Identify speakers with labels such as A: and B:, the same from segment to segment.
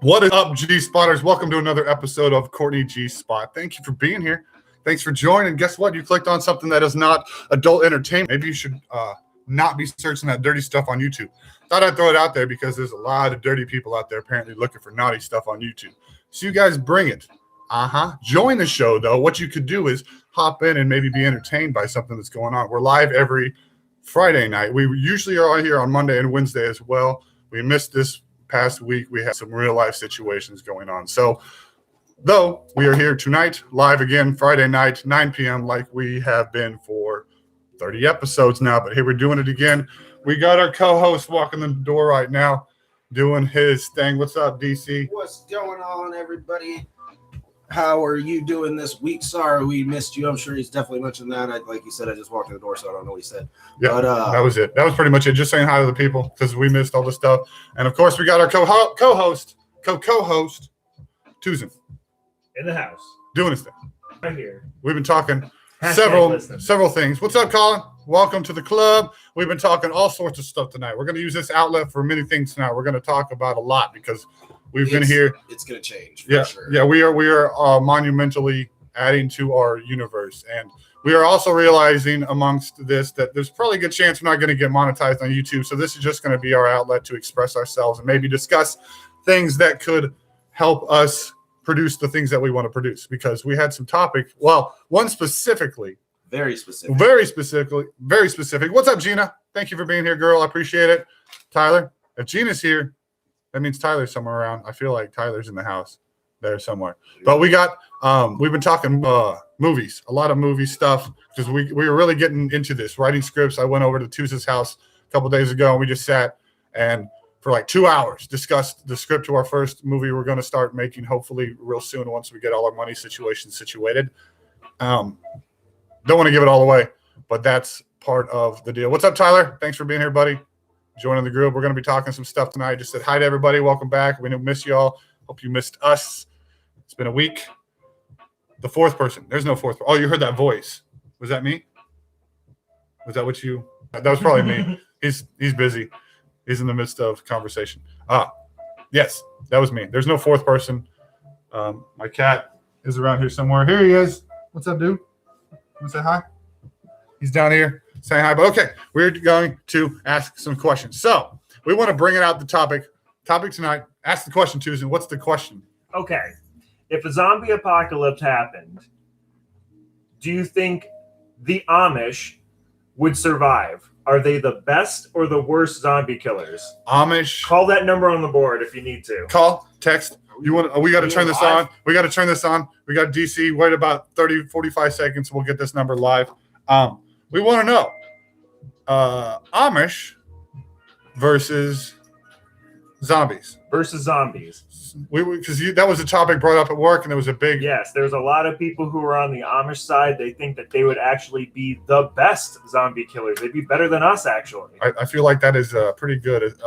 A: What is up, G Spotters? Welcome to another episode of Courtney G Spot. Thank you for being here. Thanks for joining. Guess what? You clicked on something that is not adult entertainment. Maybe you should not be searching that dirty stuff on YouTube. Thought I'd throw it out there because there's a lot of dirty people out there apparently looking for naughty stuff on YouTube. So you guys bring it. Join the show, though. What you could do is hop in and maybe be entertained by something that's going on. We're live every Friday night. We usually are here on Monday and Wednesday as well. We missed this past week. We had some real life situations going on. So though we are here tonight, live again, Friday night, 9 p.m. like we have been for 30 episodes now. But here we're doing it again. We got our co-host walking the door right now, doing his thing. What's up, DC?
B: What's going on, everybody? How are you doing this week? Sorry we missed you. I'm sure he's definitely mentioned that. Like you said, I just walked in the door, so I don't know what he said.
A: Yeah, but, that was it. That was pretty much it. Just saying hi to the people because we missed all the stuff. And, of course, we got our co-host, Tucson.
C: In the house.
A: Doing his thing.
C: Right here.
A: We've been talking
C: Hashtag
A: several things. What's up, Colin? Welcome to the club. We've been talking all sorts of stuff tonight. We're going to use this outlet for many things tonight. We're going to talk about a lot because we've been here.
B: It's going to change.
A: Yeah,
B: sure.
A: Yeah. We are monumentally adding to our universe, and we are also realizing amongst this that there's probably a good chance we're not going to get monetized on YouTube. So this is just going to be our outlet to express ourselves and maybe discuss things that could help us produce the things that we want to produce. Because we had some topic. Well, one specifically.
B: Very specific.
A: What's up, Gina? Thank you for being here, girl. I appreciate it. Tyler, if Gina's here, that means Tyler's somewhere around. I feel like Tyler's in the house there somewhere. But we got we've been talking movies, a lot of movie stuff because we were really getting into this, writing scripts. I went over to Tuesday's house a couple days ago and we just sat and for like 2 hours discussed the script to our first movie we're going to start making hopefully real soon once we get all our money situation situated. Don't want to give it all away, but that's part of the deal. What's up, Tyler? Thanks for being here, buddy. Joining the group. We're going to be talking some stuff tonight. Just said hi to everybody. Welcome back. We didn't miss y'all. Hope you missed us. It's been a week. The fourth person. There's no fourth. Oh, you heard that voice. Was that me? Was that what you? That was probably me. He's busy. He's in the midst of conversation. Yes, that was me. There's no fourth person. My cat is around here somewhere. Here he is. What's up, dude? Want to say hi? He's down here saying hi. But okay, we're going to ask some questions. So we want to bring it out the topic tonight. Ask the question, Tuesday. What's the question?
C: Okay. If a zombie apocalypse happened, do you think the Amish would survive? Are they the best or the worst zombie killers?
A: Amish.
C: Call that number on the board if you need to.
A: Call, text. We got to turn this on. We got to turn this on. We got DC. Wait about 30, 45 seconds. We'll get this number live. We want to know Amish versus zombies.
C: Because
A: That was a topic brought up at work, and there was a big.
C: Yes, there's a lot of people who are on the Amish side. They think that they would actually be the best zombie killers. They'd be better than us, actually.
A: I feel like that is pretty good.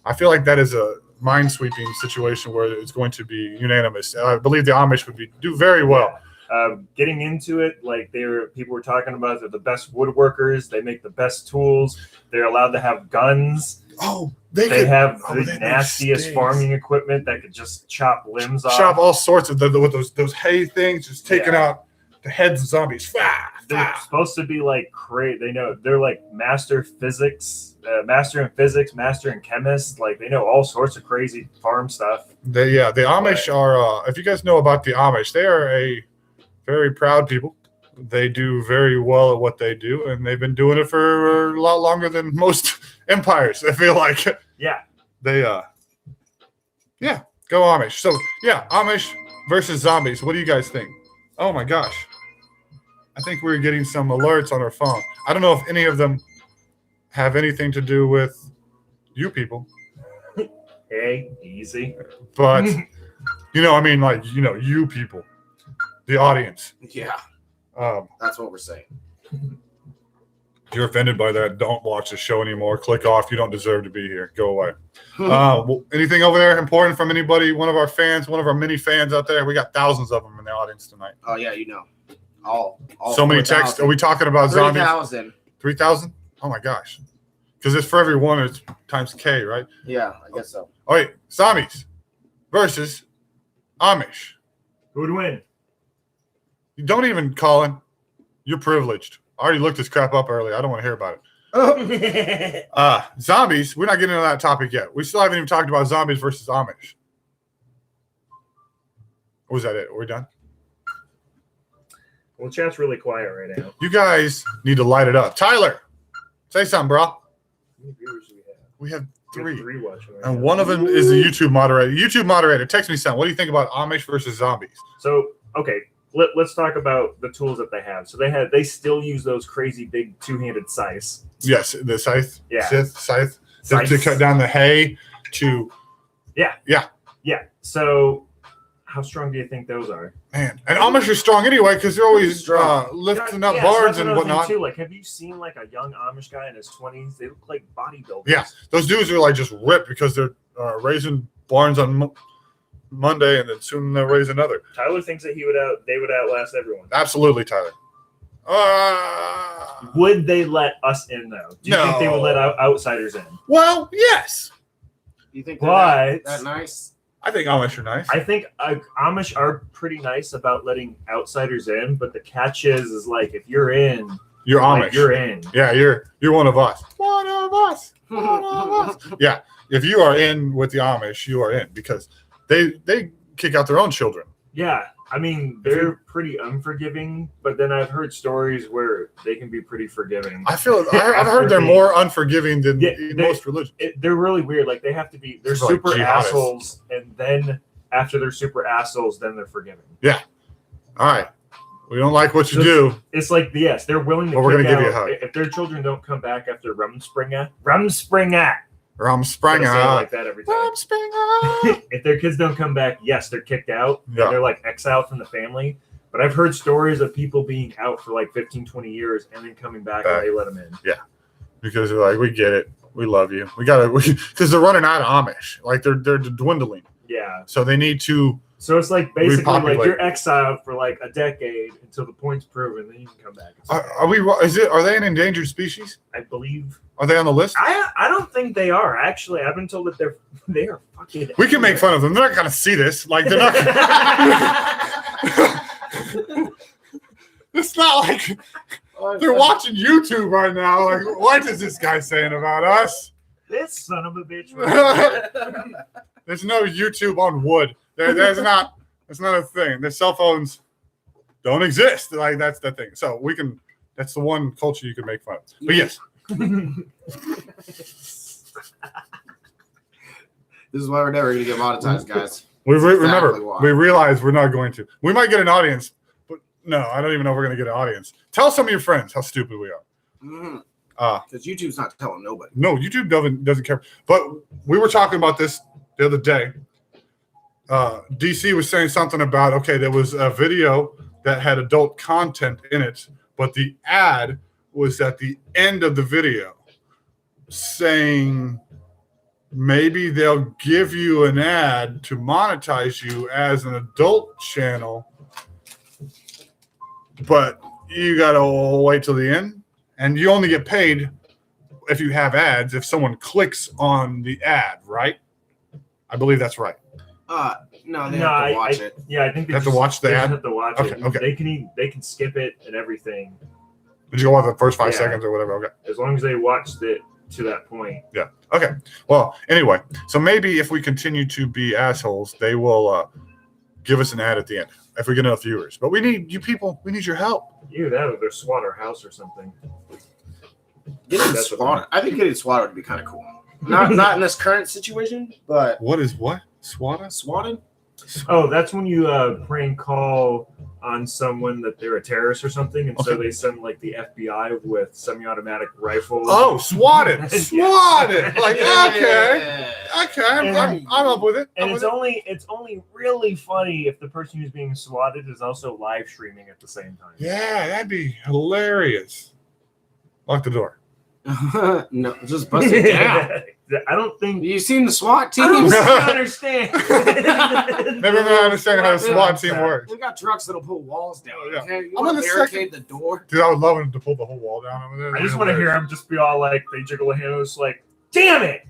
A: I feel like that is a mind-sweeping situation where it's going to be unanimous. I believe the Amish would do very well.
C: Yeah. Getting into it, like people were talking about, they're the best woodworkers. They make the best tools. They're allowed to have guns.
A: Oh,
C: they have the nastiest farming equipment that could just chop limbs off.
A: Chop all sorts of with those hay things, just taking out the heads of zombies.
C: They're supposed to be like crazy. They know they're like master in physics, master in chemists. Like they know all sorts of crazy farm stuff.
A: The Amish are. If you guys know about the Amish, they are a very proud people. They do very well at what they do, and they've been doing it for a lot longer than most empires. I feel like.
C: Yeah.
A: They. Go Amish. So Amish versus zombies. What do you guys think? Oh my gosh. I think we're getting some alerts on our phone. I don't know if any of them have anything to do with you people.
C: Hey, easy.
A: But, you people, the audience.
B: Yeah. That's what we're saying.
A: If you're offended by that, don't watch the show anymore. Click off. You don't deserve to be here. Go away. Anything over there important from anybody? One of our fans, one of our many fans out there? We got thousands of them in the audience tonight.
B: Oh, yeah, all
A: so many texts. Are we talking about zombies?
B: 3,000.
A: 3,000? Oh my gosh. Because it's for every one, it's times K, right?
B: Yeah, I guess so.
A: Oh, wait. Zombies versus Amish.
C: Who would win?
A: You don't even, Colin. You're privileged. I already looked this crap up earlier. I don't want to hear about it. Zombies. We're not getting into that topic yet. We still haven't even talked about zombies versus Amish. Or was that it? Are we done?
C: Well, chat's really quiet right now.
A: You guys need to light it up. Tyler, say something, bro.
C: How many viewers do we have?
A: We have
C: We have
A: 3.
C: three watching right
A: And
C: now.
A: one of them is the YouTube moderator. YouTube moderator, text me something. What do you think about Amish versus zombies?
C: So, okay, let's talk about the tools that they have. So they still use those crazy big two-handed scythes.
A: Yes, the scythe.
C: Yeah.
A: Scythe. To
C: Scythes.
A: cut down the hay to.
C: Yeah. So, how strong do you think those are?
A: Man, and Amish are strong anyway because they're always
B: Strong.
A: lifting
C: Yeah,
A: up
C: so
A: barns
C: that's
A: and
C: another thing,
A: whatnot.
C: too. Like, have you seen like a young Amish guy in his 20s? They look like bodybuilders.
A: Yeah, those dudes are like just ripped because they're raising barns on Monday and then soon they'll raise another.
C: Tyler thinks that they would outlast everyone.
A: Absolutely, Tyler.
C: Would they let us in though? Do you think they would let outsiders in?
A: Well, yes.
B: You think
C: But-
B: that nice?
A: I think Amish are nice.
C: I think Amish are pretty nice about letting outsiders in, but the catch is like if you're in,
A: You're Amish.
C: like, you're in.
A: Yeah, you're one of us. One of us. One of us. Yeah, if you are in with the Amish, you are in because they kick out their own children.
C: Yeah, I mean they're pretty unforgiving, but then I've heard stories where they can be pretty forgiving.
A: I've heard they're more unforgiving than most religions.
C: They're really weird. Like they have to be. They're
A: It's like
C: super
A: jihadists.
C: assholes, and then after they're super assholes, then they're forgiving.
A: All right, we don't like what you
C: So-
A: do.
C: It's like yes, they're willing to.
A: Well, we're
C: kick
A: gonna give you a
C: out-
A: hug.
C: If their children don't come back after Rumspringa,
A: Ram Springer.
C: Gotta say it like that every time.
A: Ram Springer.
C: If their kids don't come back, yes, they're kicked out.
A: Yeah.
C: They're like exiled from the family. But I've heard stories of people being out for like 15, 20 years and then coming back and they let them in.
A: Because they're like, we get it, we love you, because they're running out of Amish, like they're dwindling,
C: Yeah.
A: so they need to.
C: So it's like basically like
A: Repopulate.
C: you're exiled for like a decade until the point's proven, then you can come back. It's okay.
A: Are they an endangered species?
C: I believe.
A: Are they on the list?
C: I don't think they are actually. I've been told that they are fucking.
A: We can make fun of them. They're not gonna see this. Like they're not. It's not like they're watching YouTube right now. Like, what is this guy saying about us?
C: This son of a bitch. Right
A: There's no YouTube on wood. There's not. It's not a thing. The cell phones don't exist. Like that's the thing. So we can. That's the one culture you can make fun of. But yes,
B: This is why we're never going to get monetized, guys.
A: remember
B: exactly why.
A: we realize we're not going to. We might get an audience, but no, I don't even know if we're going to get an audience. Tell some of your friends how stupid we are.
B: Because YouTube's not telling nobody.
A: No, YouTube doesn't care. But we were talking about this the other day. DC was saying something about, okay, there was a video that had adult content in it, but the ad was at the end of the video saying maybe they'll give you an ad to monetize you as an adult channel, but you got to wait till the end. And you only get paid if you have ads, if someone clicks on the ad, right? I believe that's right.
B: No, they have to watch it.
C: Yeah, I think
A: They have to watch the
C: they
A: ad?
C: have to watch it.
A: Okay.
C: They can skip it and everything
A: Did you go on the first 5
C: Yeah.
A: seconds or whatever? Okay.
C: as long as they watched it to that point.
A: Yeah. Okay. Well, anyway, so maybe if we continue to be assholes, they will give us an ad at the end if we get enough viewers. But we need you people. We need your help.
C: Either that or they're SWAT our house or something.
B: Getting
C: That's what
B: swatted. I think getting swatted would be kind of cool. Not in this current situation, but
A: What is what? SWAT?
B: swatted?
C: Oh, that's when you prank call on someone that they're a terrorist or something, and so
A: Okay.
C: they send like the FBI with semi-automatic rifles.
A: Oh, swatted.
C: Yeah.
A: Swatted. Like, okay.
B: Yeah.
A: Okay. I'm up with it.
C: And
A: I'm
C: it's
A: with
C: only really funny if the person who's being swatted is also live streaming at the same time.
A: it. Yeah, that'd be hilarious. Lock the door.
B: No, just bust it down.
C: I don't think
B: You seen the SWAT
C: I
B: teams?
C: don't understand.
A: Never really understand how the SWAT team works.
B: They've got trucks that'll pull walls down.
A: Yeah.
B: Okay? You
A: I'm
B: want
A: in
B: to
A: the
B: barricade the door?
A: Dude, I would love him to pull the whole wall down over there.
C: I just want to hear them just be all like they jiggle a hand. It's like Damn it!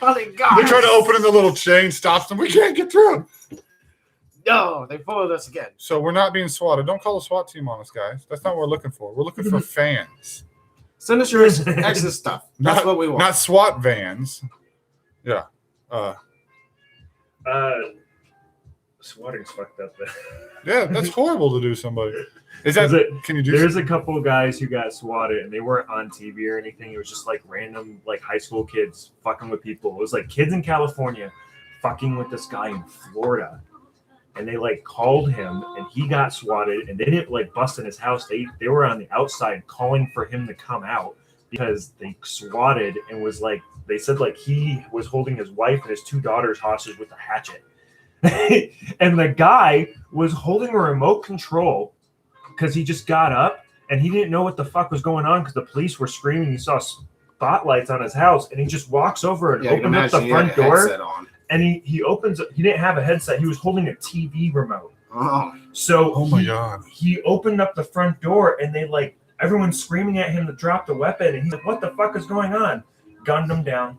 B: Oh, they got
A: They try to
B: us.
A: open in the little chain, stops them. We can't get through.
B: No, they followed us again.
A: So we're not being swatted. Don't call the SWAT team on us, guys. That's not what we're looking for. We're looking for fans.
B: Send us your ex's stuff. That's what we want.
A: Not SWAT vans. Yeah.
C: Swatting's fucked up.
A: Yeah, that's horrible to do somebody. Is that? Can you do?
C: There's a couple of guys who got swatted, and they weren't on TV or anything. It was just like random, like high school kids fucking with people. It was like kids in California fucking with this guy in Florida, and they like called him, and he got swatted. And they didn't like bust in his house. They were on the outside calling for him to come out because they swatted and was like they said like he was holding his wife and his 2 daughters hostage with a hatchet. And the guy was holding a remote control because he just got up and he didn't know what the fuck was going on because the police were screaming. He saw spotlights on his house and he just walks over and opened up the front door. And he opens. He didn't have a headset. He was holding a TV remote.
B: Oh,
C: so
A: oh my god!
C: He opened up the front door and they like everyone's screaming at him to drop the weapon. And he's like, "What the fuck is going on?" Gunned him down.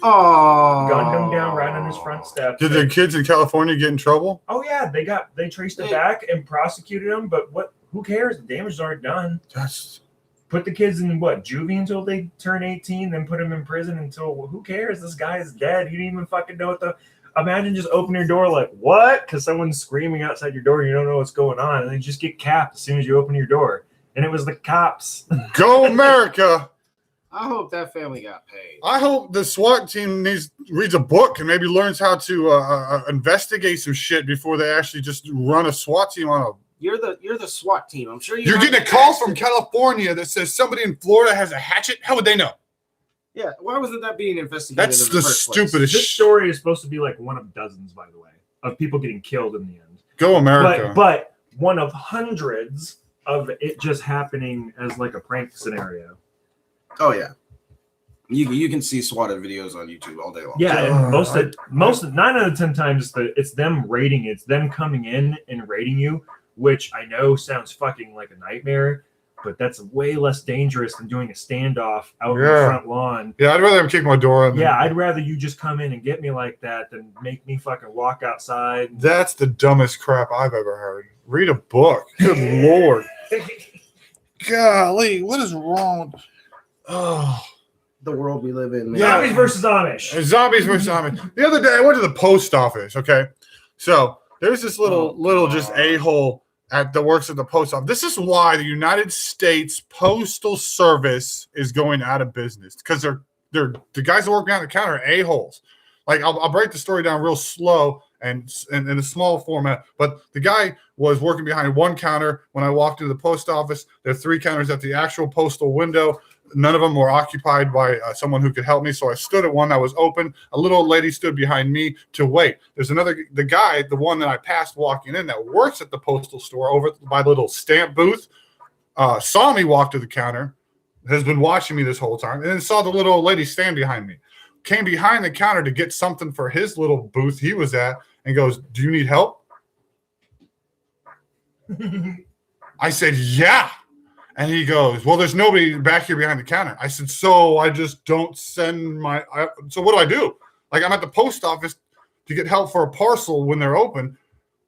B: Oh,
C: Gunned him down right on his front steps.
A: Did the kids in California get in trouble?
C: Oh yeah, they traced it back and prosecuted him. But what? Who cares? The damage is already done.
A: That's
C: Put the kids in what juvie until they turn 18, then put them in prison until who cares? This guy is dead. You didn't even fucking know what the. Imagine just opening your door like what? Because someone's screaming outside your door and you don't know what's going on, and they just get capped as soon as you open your door. And it was the cops.
A: Go America!
B: I hope that family got paid.
A: I hope the SWAT team reads a book and maybe learns how to investigate some shit before they actually just run a SWAT team on a.
B: You're the SWAT team. I'm sure
A: You're getting a call from California that says somebody in Florida has a hatchet. How would they know?
B: Yeah, why wasn't that being investigated?
A: That's
B: in the
A: the
B: first place?
A: stupidest.
C: This story is supposed to be like one of dozens, by the way, of people getting killed in the end.
A: Go America!
C: But one of hundreds of it just happening as like a prank scenario.
B: Oh yeah, you can see swatted videos on YouTube all day long.
C: Yeah, and most 9 out of 10 times it's them raiding. It's them coming in and raiding you, which I know sounds fucking like a nightmare, but that's way less dangerous than doing a standoff out in the front lawn.
A: Yeah, I'd rather them kick my door in.
C: Yeah, I'd rather you just come in and get me like that than make me fucking walk outside.
A: That's the dumbest crap I've ever heard. Read a book. Good Lord. Golly, what is wrong? Oh.
B: The world we live in. Man.
A: Yeah.
C: Zombies versus Amish.
A: Zombies versus zombies. The other day, I went to the post office, okay? So there's this little just a-hole that works at the post office. This is why the United States Postal Service is going out of business, because they're the guys that work behind the counter are a-holes. Like, I'll break the story down real slow and in a small format, but the guy was working behind one counter when I walked into the post office. There are 3 counters at the actual postal window. None of them were occupied by someone who could help me, so I stood at one that was open. A little old lady stood behind me to wait. There's the guy, the one that I passed walking in that works at the postal store over by the little stamp booth, saw me walk to the counter, has been watching me this whole time, and then saw the little old lady stand behind me. Came behind the counter to get something for his little booth he was at and goes, "Do you need help?" I said, "Yeah." And he goes, "Well, there's nobody back here behind the counter." I said, "So I just don't send my so what do I do? Like, I'm at the post office to get help for a parcel when they're open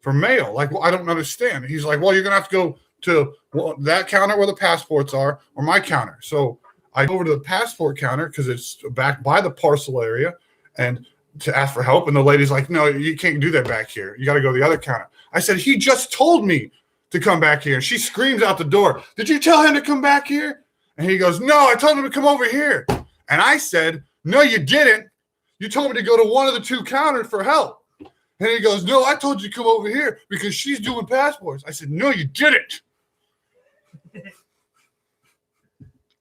A: for mail. Like, well, I don't understand." He's like, "Well, you're going to have to go to that counter where the passports are or my counter." So I go over to the passport counter because it's back by the parcel area and to ask for help. And the lady's like, "No, you can't do that back here. You got to go to the other counter." I said, "He just told me to come back here." And she screams out the door, "Did you tell him to come back here?" And he goes, "No, I told him to come over here." And I said, "No, you didn't. You told me to go to one of the 2 counters for help." And he goes, "No, I told you to come over here because she's doing passports." I said, "No, you didn't."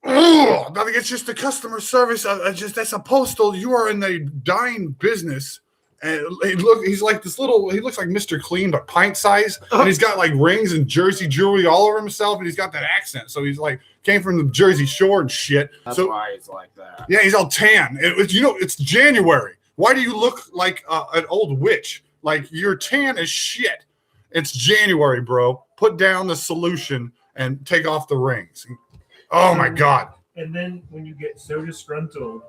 A: Oh, I think it's just the customer service. That's a postal. You are in a dying business. And he's like this little, he looks like Mr. Clean, but pint size. And he's got like rings and Jersey jewelry all over himself. And he's got that accent. So he's like, came from the Jersey Shore and shit.
B: That's
A: so,
B: why he's like that.
A: Yeah, he's all tan. It's January. Why do you look like an old witch? Like, you're tan as shit. It's January, bro. Put down the solution and take off the rings. Oh my God.
C: And then when you get so disgruntled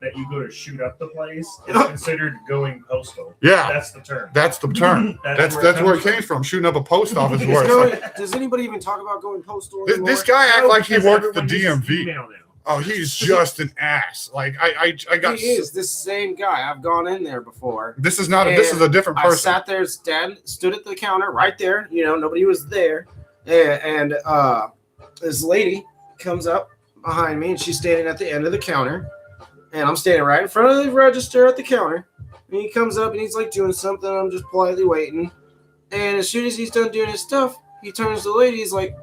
C: that you go to shoot up the place is considered going postal.
A: Yeah,
C: That's the term.
A: that's the term. that's where it came from. Shooting up a post office is where it's like,
B: Does anybody even talk about going postal
A: this
B: anymore?
A: guy act like he
C: because
A: worked at the
C: everyone uses
A: DMV.
C: email now.
A: Oh, he's just an ass. Like I got.
B: He is this same guy. I've gone in there before.
A: This is not. This is a different
B: I
A: person.
B: sat there, stood at the counter right there. You know, nobody was there, and this lady comes up behind me, and she's standing at the end of the counter, and I'm standing right in front of the register at the counter. And he comes up and he's like doing something. I'm just politely waiting, and as soon as he's done doing his stuff, he turns to the lady. He's like,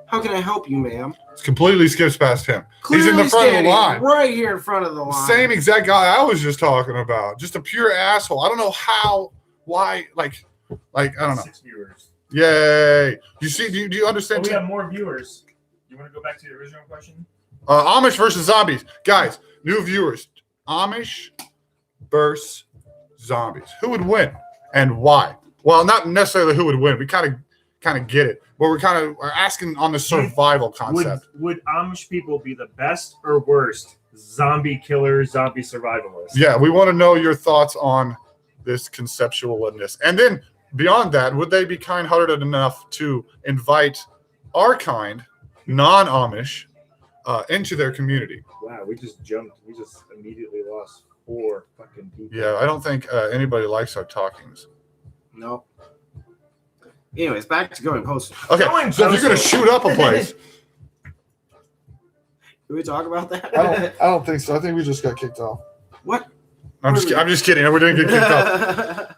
B: "How can I help you, ma'am?"
A: Completely skips past him.
B: Clearly
A: he's in the front of the
B: standing
A: line.
B: right here in front of the line.
A: Same exact guy I was just talking about. Just a pure asshole. I don't know how, why, like I don't know.
C: 6 viewers.
A: Yay! You see? Do you
C: Oh,
A: understand?
C: we have more viewers. You want to go back to the original question?
A: Amish versus zombies, guys. New viewers. Amish versus zombies. Who would win and why? Well, not necessarily who would win. We kind of get it, but we're asking on the survival concept.
C: Would Amish people be the best or worst zombie killers, zombie survivalists?
A: Yeah, we want to know your thoughts on this conceptualness. And then beyond that, would they be kind-hearted enough to invite our kind, non-Amish, into their community?
C: Wow, we just immediately lost 4 fucking people.
A: Yeah, I don't think anybody likes our talkings.
B: No. Anyways, back to going postal.
A: Okay,
C: Going
A: so if you're going to
C: postal.
A: shoot up a place,
B: Can we talk about that?
A: I don't think so. I think we just got kicked off.
B: What?
A: I'm just kidding. We didn't get kicked off.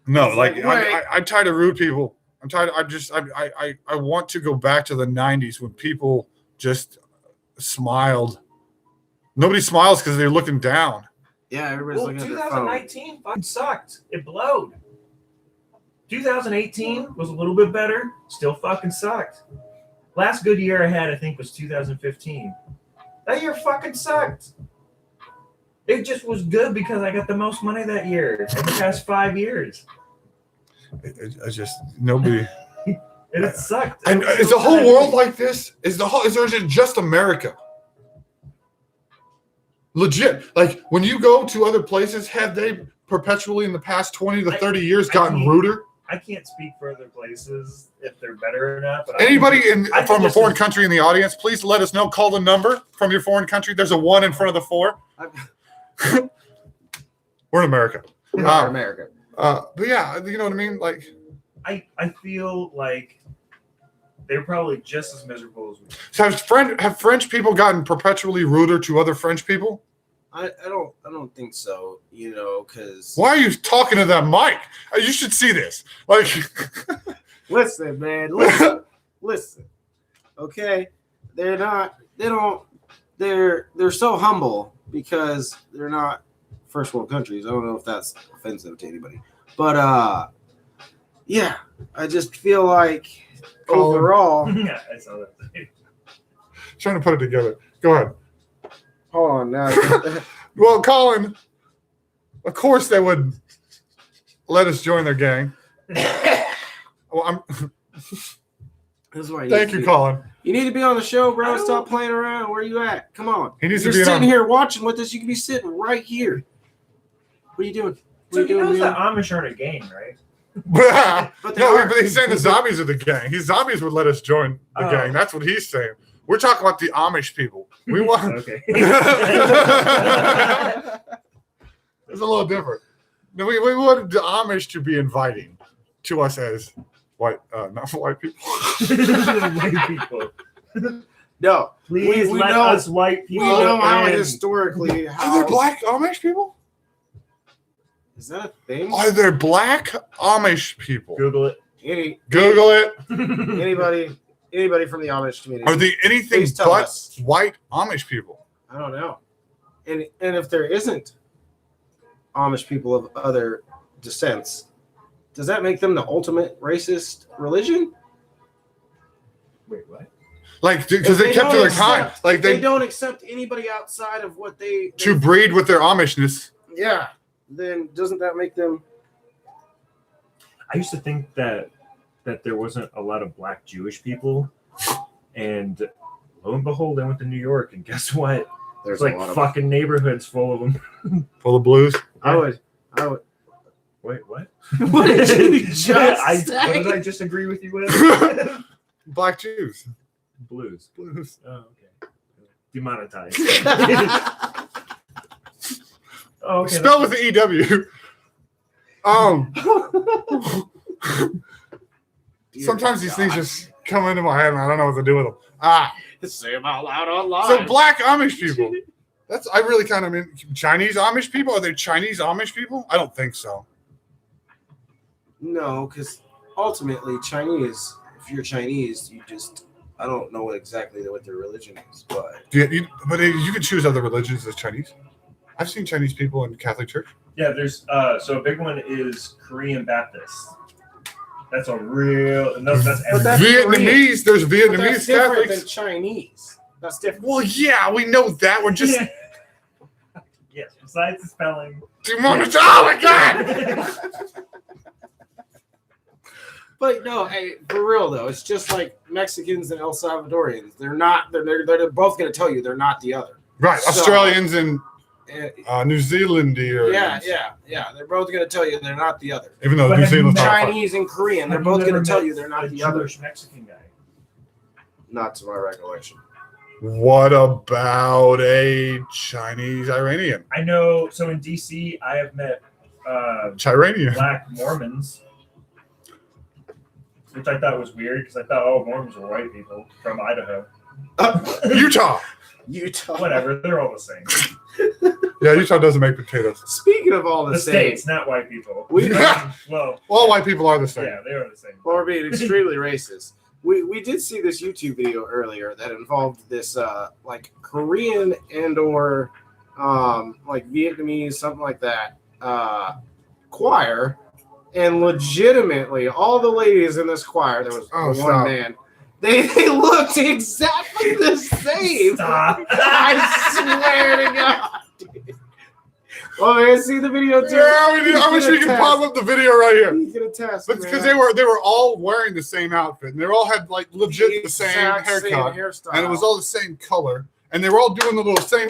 A: No, like
B: Right.
A: I'm tired of rude people. I'm tired. I want to go back to the 90s when people just smiled. Nobody smiles because they're looking down.
B: Yeah, everybody's
C: Well,
B: looking at their phone.
C: 2019 fucking sucked. It blowed. 2018 was a little bit better. Still fucking sucked. Last good year I had, I think, was 2015. That year fucking sucked. It just was good because I got the most money that year in the past 5 years.
A: I just nobody.
C: And it sucked.
A: And is the whole world like this? Is there just America? Legit. Like when you go to other places, have they perpetually in the past 20 to 30 years gotten ruder?
C: I can't speak for other places if they're better or not. But
A: Anybody
C: I think
A: from a
C: this
A: foreign
C: is-
A: country in the audience, please let us know. Call the number from your foreign country. There's a 1 in front of the 4. We're in America.
B: We are America.
A: But yeah, you know what I mean? Like,
C: I feel like they're probably just as miserable as we.
A: so have French people gotten perpetually ruder to other French people?
B: I don't think so. You know, because
A: Why are you talking to that mic? You should see this. Like,
B: listen, man, listen. Okay, they're so humble because they're not first world countries. I don't know if that's offensive to anybody, but yeah, I just feel like overall.
C: Yeah, I saw that.
A: trying to put it together. Go ahead.
B: Hold on now.
A: Well, Colin, of course they would let us join their gang. Well,
B: This is why
A: thank you, Colin.
B: You need to be on the show, bro. Stop playing around. Where you at? Come on.
A: He needs
B: You're
A: to be
B: sitting
A: on.
B: here watching with us. You can be sitting right here. What are you doing? What
C: So
B: are you
C: he knows
B: doing?
C: that Amish aren't a gang, right?
B: But they
A: No,
B: are.
A: but he's saying the zombies are the gang. His zombies would let us join the
C: Oh.
A: gang. That's what he's saying. We're talking about the Amish people. We want.
C: Okay.
A: It's a little different. No, we wanted the Amish to be inviting to us as white, not white people.
C: White people.
B: No.
C: Please
B: We
C: let
B: know-
C: us white
B: We
C: people
B: know how
C: in.
B: historically
A: Are
B: how
A: there black Amish people?
B: is that a thing?
A: Are there black Amish people?
C: Google it.
A: Google it.
B: Anybody from the Amish community?
A: Are they anything
B: Please tell
A: but
B: us.
A: white Amish people?
B: I don't know. And if there isn't Amish people of other descents, does that make them the ultimate racist religion?
C: Wait, what?
A: Like, because they
B: If
A: kept to
B: don't
A: their kind.
B: accept-
A: Like,
B: if they
A: they
B: don't accept anybody outside of what they
A: to breed with their Amishness.
B: yeah, then doesn't that make them?
C: I used to think that there wasn't a lot of black Jewish people, and lo and behold, I went to New York, and guess what?
B: There's
C: It's like
B: a lot of
C: fucking neighborhoods full of them.
A: Full of blues.
B: I would.
C: Wait, what?
B: What did you just
C: What
B: say?
C: did I just agree with you with?
A: Black Jews.
C: Blues.
A: Blues.
C: Oh, okay. Demonetized. Oh, okay.
A: Spelled with the EW. Sometimes these things just come into my head and I don't know what to do with them.
B: Say them out loud online.
A: So black Amish people. I really kind of mean Chinese Amish people. Are they Chinese Amish people? I don't think so.
B: No, because ultimately Chinese. If you're Chinese, I don't know exactly what their religion is, but
A: But you can choose other religions as Chinese. I've seen Chinese people in Catholic Church.
C: Yeah, there's so a big one is Korean Baptist. That's a real no. That's
A: Vietnamese. There's
B: that's
A: Vietnamese
B: different
A: Catholics.
B: than Chinese. That's different.
A: Well, yeah, we know that. We're just
C: yes. Besides the spelling.
A: demonetized. Oh my god!
B: But no, hey, for real though, it's just like Mexicans and El Salvadorians. They're not. They're both going to tell you they're not the other.
A: Right,
B: So-
A: Australians and
B: Uh,
A: New Zealanders.
B: yeah. They're both going to tell you they're not the other.
A: Even though
C: But
A: New
C: have you
A: Zealand's
C: met
A: not.
B: Chinese and Korean, they're
C: Have you
B: both going
C: never
B: to tell
C: met
B: you they're not
C: a
B: the other.
C: Jewish Mexican guy.
B: Not to my recollection.
A: What about a Chinese Iranian?
C: I know. So in DC, I have met
A: Chiranian.
C: Black Mormons, which I thought was weird because I thought all Mormons were white people from Idaho.
A: Utah.
B: Utah.
C: Whatever, they're all the same.
A: Yeah, Utah doesn't make potatoes.
B: Speaking of all the,
C: The
B: same,
C: states, not white people. Well,
A: All white people are the same.
C: yeah, they are the same.
B: well, we're being extremely racist. We did see this YouTube video earlier that involved this like Korean and or like Vietnamese, something like that, choir, and legitimately all the ladies in this choir, there was one
A: stop.
B: man, they looked exactly the same.
C: Stop.
B: I swear to God. Dude. Oh, man, see the video too?
A: Yeah, I wish we could pop up the video right here.
B: You can attest,
A: But because
B: man.
A: they were all wearing the same outfit, and they all had like legit the same
B: Exact
A: haircut,
B: hairstyle.
A: and it was all the same color, and they were all doing the little same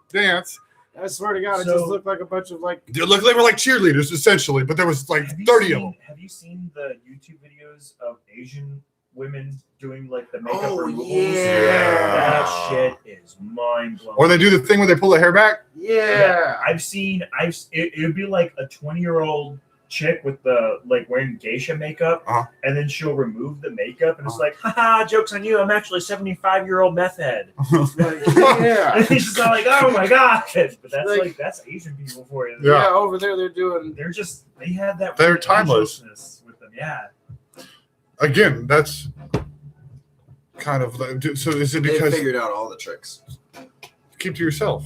A: dance.
B: I swear to God, it
C: So-
B: just looked like a bunch of like.
A: They were like cheerleaders essentially, but there was like 30 of them.
C: Have you seen the YouTube videos of Asian women doing like the makeup
B: Oh,
C: removals?
B: yeah.
C: That shit is mind blowing.
A: Or they do the thing where they pull their hair back.
B: Yeah.
C: It would be like a 20-year-old chick with the like wearing geisha makeup,
A: Uh-huh.
C: and then she'll remove the makeup, and it's like, haha, joke's on you. I'm actually a 75-year-old meth head.
B: Like, yeah.
C: And it's just all like, oh my god. But that's
B: Like-
C: that's Asian people for you.
A: Yeah.
B: Yeah, over there they're doing.
C: They had that.
A: They're
C: weird
A: timeless.
C: anxiousness with them. Yeah.
A: Again, that's kind of like, so. Is it
B: They
A: because
B: figured out all the tricks.
A: keep to yourself?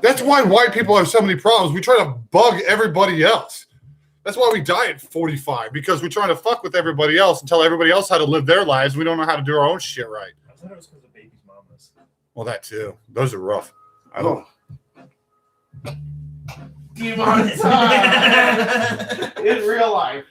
A: That's why white people have so many problems. We try to bug everybody else. That's why we die at 45, because we're trying to fuck with everybody else and tell everybody else how to live their lives. We don't know how to do our own shit right.
C: I thought it was because of baby's mamas.
A: Well, that too. Those are rough. I don't.
B: Demonetized in real life.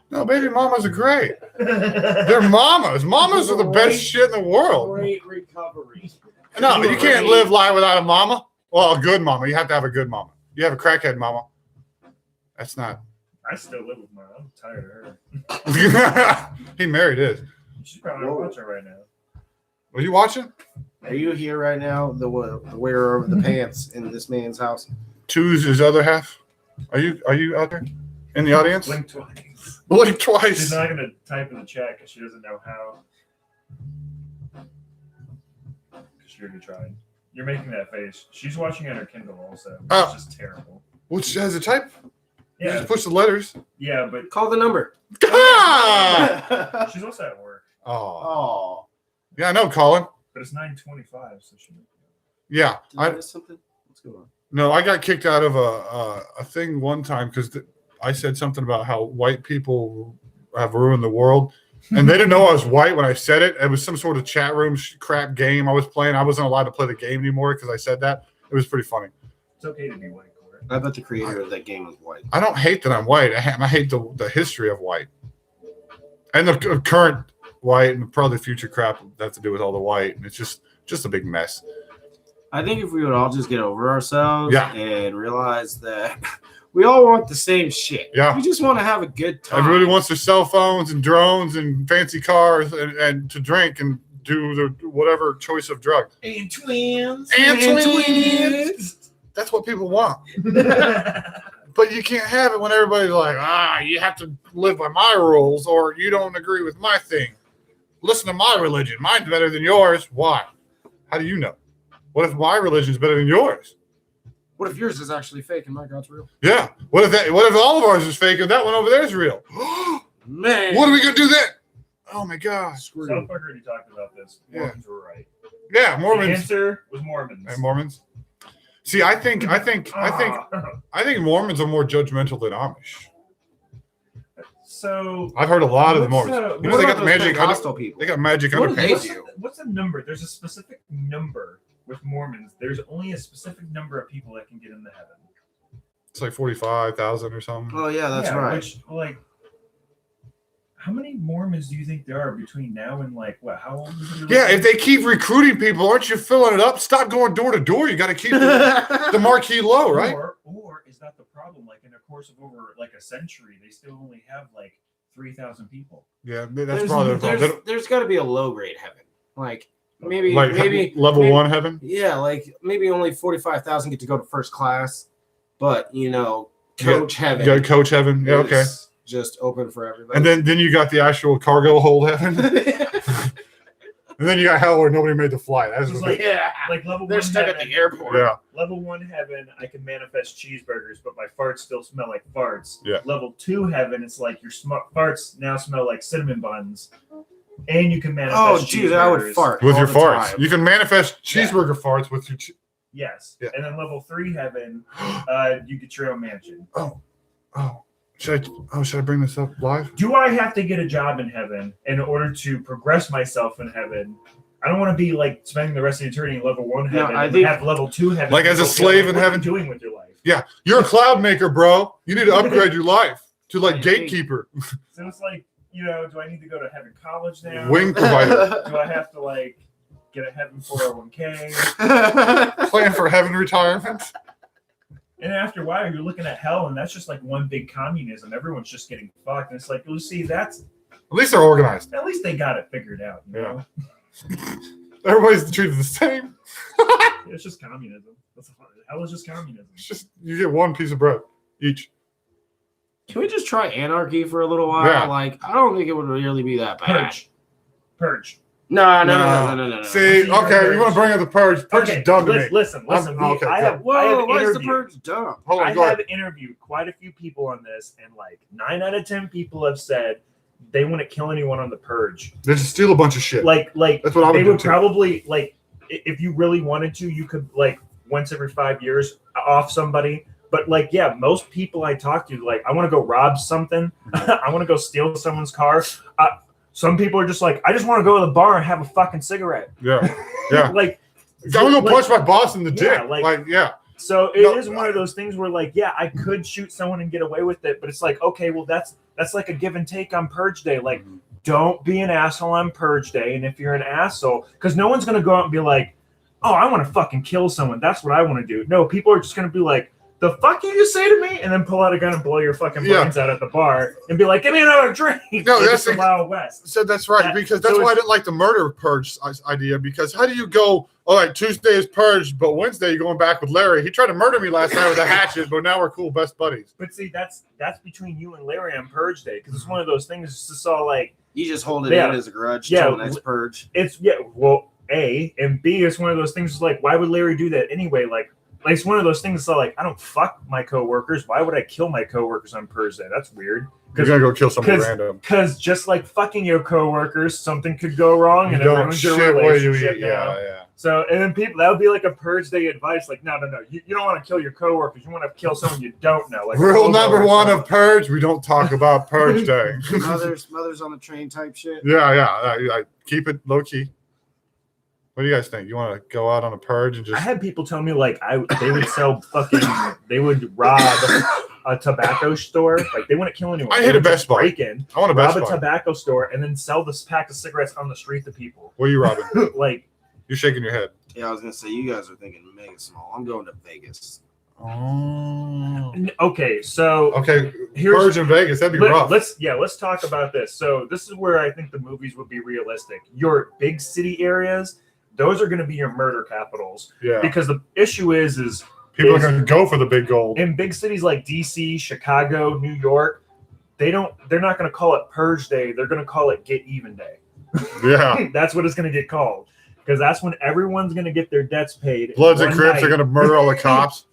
A: No, baby mamas are great. They're mamas. Mamas are the best shit in the world.
B: Great recovery.
A: No, but you can't live life without a mama. Well, a good mama. You have to have a good mama. You have a crackhead mama. That's not.
C: I still live with mine. I'm tired of her.
A: He married his.
C: She's probably watching right now.
A: Were you watching?
B: Are you here right now, the wearer of the pants in this man's house?
A: Choose his other half. Are you out there in the audience?
C: Blink twice.
A: Blink
C: She's
A: twice.
C: not going to type in the chat because she doesn't know how. Because she already tried. You're making that face. She's watching on her Kindle also.
A: Oh.
C: It's just terrible.
A: Which has a type? You
C: Yeah,
A: just push the letters.
C: yeah, but
B: Call the number.
A: Ah!
C: she's also at work.
A: Oh.
B: Oh.
A: Yeah, I know, Colin.
C: But it's 9:25, so she.
A: Yeah.
B: Did I miss something? What's going on?
A: No, I got kicked out of a thing one time because I said something about how white people have ruined the world. And they didn't know I was white when I said it. It was some sort of chat room crap game I was playing. I wasn't allowed to play the game anymore because I said that. It was pretty funny.
C: It's okay to be white, Court.
B: I bet the creator of that game was white.
A: I don't hate that I'm white. I hate the history of white and the current white, and probably future crap that's to do with all the white, and it's just a big mess.
B: I think if we would all just get over ourselves
A: Yeah.
B: and realize that we all want the same shit.
A: Yeah.
B: We just want to have a good time.
A: Everybody wants their cell phones and drones and fancy cars and to drink and do the whatever choice of drug.
B: And twins.
A: And twins. That's what people want. But you can't have it when everybody's like, you have to live by my rules or you don't agree with my thing. Listen to my religion. Mine's better than yours. Why? How do you know? What if my religion is better than yours?
B: What if yours is actually fake and my God's real?
A: Yeah. What if all of ours is fake and that one over there is real?
B: Man.
A: What are we gonna do then? Oh my gosh.
C: South Park already talked about this.
A: Yeah.
C: Mormons were right.
A: Yeah,
C: The
A: Mormons.
C: answer was Mormons.
A: And Mormons. See, I think Mormons are more judgmental than Amish.
C: So
A: I've heard a lot of the
C: What's,
A: Mormons.
C: what
A: they got
B: about
A: the
B: those
A: magic.
B: Pentecostal people?
A: They got magic
B: What do they
A: underpants.
B: do?
C: What's the number? There's a specific number with Mormons. There's only a specific number of people that can get into heaven.
A: It's like 45,000 or something.
B: Oh yeah, that's right.
C: Which, like, how many Mormons do you think there are between now and like what? How old is it?
A: Yeah, if they keep recruiting people, aren't you filling it up? Stop going door to door. You got to keep the marquee low, right?
C: Or is that the problem? Like in a course of over like a century, they still only have like 3,000 people.
A: Yeah, that's probably the problem.
B: There's got to be a low grade heaven, like maybe
A: level
B: maybe,
A: 1 heaven.
B: Yeah, like maybe only 45,000 get to go to first class, but coach heaven.
A: Yeah, coach heaven. Yeah, okay.
B: Just open for everybody.
A: And then you got the actual cargo hold heaven. And then you got hell where nobody made the flight. That's
C: It's
A: what
C: like level
B: they're
C: 1
B: stuck
C: heaven,
B: at the airport.
A: yeah.
C: Level 1 heaven, I can manifest cheeseburgers, but my farts still smell like farts.
A: Yeah.
C: Level 2 heaven, it's like your farts now smell like cinnamon buns, and you can manifest.
B: Oh, geez, I would
C: cheeseburgers.
B: fart
A: With
B: all
A: your
B: the
A: farts.
B: time.
A: You can manifest cheeseburger farts with your
C: Yes.
A: Yeah.
C: And then level 3 heaven, you get your own mansion.
A: Oh. Should I bring this up live?
C: Do I have to get a job in heaven in order to progress myself in heaven? I don't want to be like spending the rest of eternity in level 1 heaven.
B: I
C: and
B: think-
C: have level 2 heaven.
A: Like as a
C: What
A: slave in
C: are you
A: heaven?
C: doing with your life?
A: Yeah. You're a cloud maker, bro. You need to upgrade your life to like gatekeeper,
C: So it's like, do I need to go to heaven college now?
A: wing provider,
C: Do I have to like get a heaven 401k?
A: plan for heaven retirement.
C: And after a while, you're looking at hell, and that's just like one big communism. Everyone's just getting fucked, and it's like, well, see, that's
A: At least they're organized.
C: at least they got it figured out. You
A: Yeah.
C: know?
A: Everybody's treated the same.
C: It's just communism. Hell is just communism.
A: It's just you get one piece of bread each.
B: Can we just try anarchy for a little while?
A: Yeah.
B: Like, I don't think it would really be that bad.
C: Purge.
B: No.
A: See, okay, you want to bring up the purge? Purge
C: Okay,
A: is dumb to me.
C: listen.
A: okay,
C: I have
B: Whoa, why is the
C: interviewed-
B: purge dumb?
A: Hold on,
C: I
A: go
C: have
A: ahead.
C: interviewed quite a few people on this, and like 9 out of 10 people have said they wouldn't kill anyone on the purge.
A: They just steal a bunch of shit.
C: Like
A: That's what I would
C: they
A: do
C: would
A: too.
C: probably like if you really wanted to, you could like once every 5 years off somebody. But like, yeah, most people I talk to, like, I want to go rob something. I want to go steal someone's car. Some people are just like, I just want to go to the bar and have a fucking cigarette.
A: Yeah, yeah.
C: Like,
A: I want to
C: like-
A: punch my boss in the
C: Yeah,
A: dick.
C: like-
A: Yeah.
C: So it is
A: No,
C: one of those things where, like, yeah, I could shoot someone and get away with it, but it's like, okay, well, that's like a give and take on Purge Day. Like, don't be an asshole on Purge Day, and if you're an asshole, because no one's gonna go out and be like, oh, I want to fucking kill someone. That's what I want to do. No, people are just gonna be like, the fuck you just say to me, and then pull out a gun and blow your fucking brains out at the bar and be like, give me another drink.
A: No,
C: Like,
A: that's
C: it's the Wild West.
A: So that's right, because that's
C: so
A: why I
C: it's-
A: didn't like the murder purge idea. Because how do you go? All right, Tuesday is purged, but Wednesday you're going back with Larry. He tried to murder me last night with a hatchet, but now we're cool, best buddies.
C: But see, that's between you and Larry on Purge Day, because it's one of those things. It's just all like.
B: You just hold it
C: Yeah.
B: in as a grudge
C: Yeah.
B: till the next purge.
C: It's well, A and B. It's one of those things. Like, why would Larry do that anyway? Like it's one of those things. So like, I don't fuck my coworkers. Why would I kill my coworkers on Purge Day? That's weird.
A: You're gonna go kill someone
C: 'cause-
A: random.
C: Because just like fucking your coworkers, something could go wrong,
A: You
C: and it
A: don't
C: ruins your
A: shit where you
C: relationship.
A: eat.
C: now.
A: Yeah.
C: So and then people that would be like a Purge Day advice. Like, no. You don't want to kill your coworkers. You want to kill someone you don't know. Like
A: Rule
C: a
A: number
C: hobo or
A: 1
C: something.
A: of purge: we don't talk about purge day.
B: mothers on the train type shit.
A: Yeah. I keep it low key. What do you guys think? You want to go out on a purge and
C: I
A: just?
C: had people tell me like they would sell fucking they would rob a tobacco store. Like they wouldn't kill anyone.
A: I
C: They
A: hit a
C: would just
A: Best Buy.
C: break in,
A: I want a
C: rob
A: Best
C: a
A: Buy.
C: tobacco store, and then sell this pack of cigarettes on the street to people.
A: What are you robbing?
C: Like,
A: You're shaking your head.
B: Yeah, I was gonna say you guys are thinking mega small. I'm going to Vegas.
A: Oh.
C: okay, so
A: Okay.
C: Here's-
A: Purge in Vegas. That'd be rough.
C: let's talk about this. So this is where I think the movies would be realistic. Your big city areas, those are going to be your murder capitals.
A: Yeah.
C: Because the issue is
A: People are going to go for the big gold.
C: in big cities like DC, Chicago, New York, they're not going to call it Purge Day. They're going to call it Get Even Day.
A: Yeah.
C: That's what it's going to get called. Because that's when everyone's going to get their debts paid.
A: Bloods and
C: one
A: Crips
C: night.
A: are going to murder all the cops.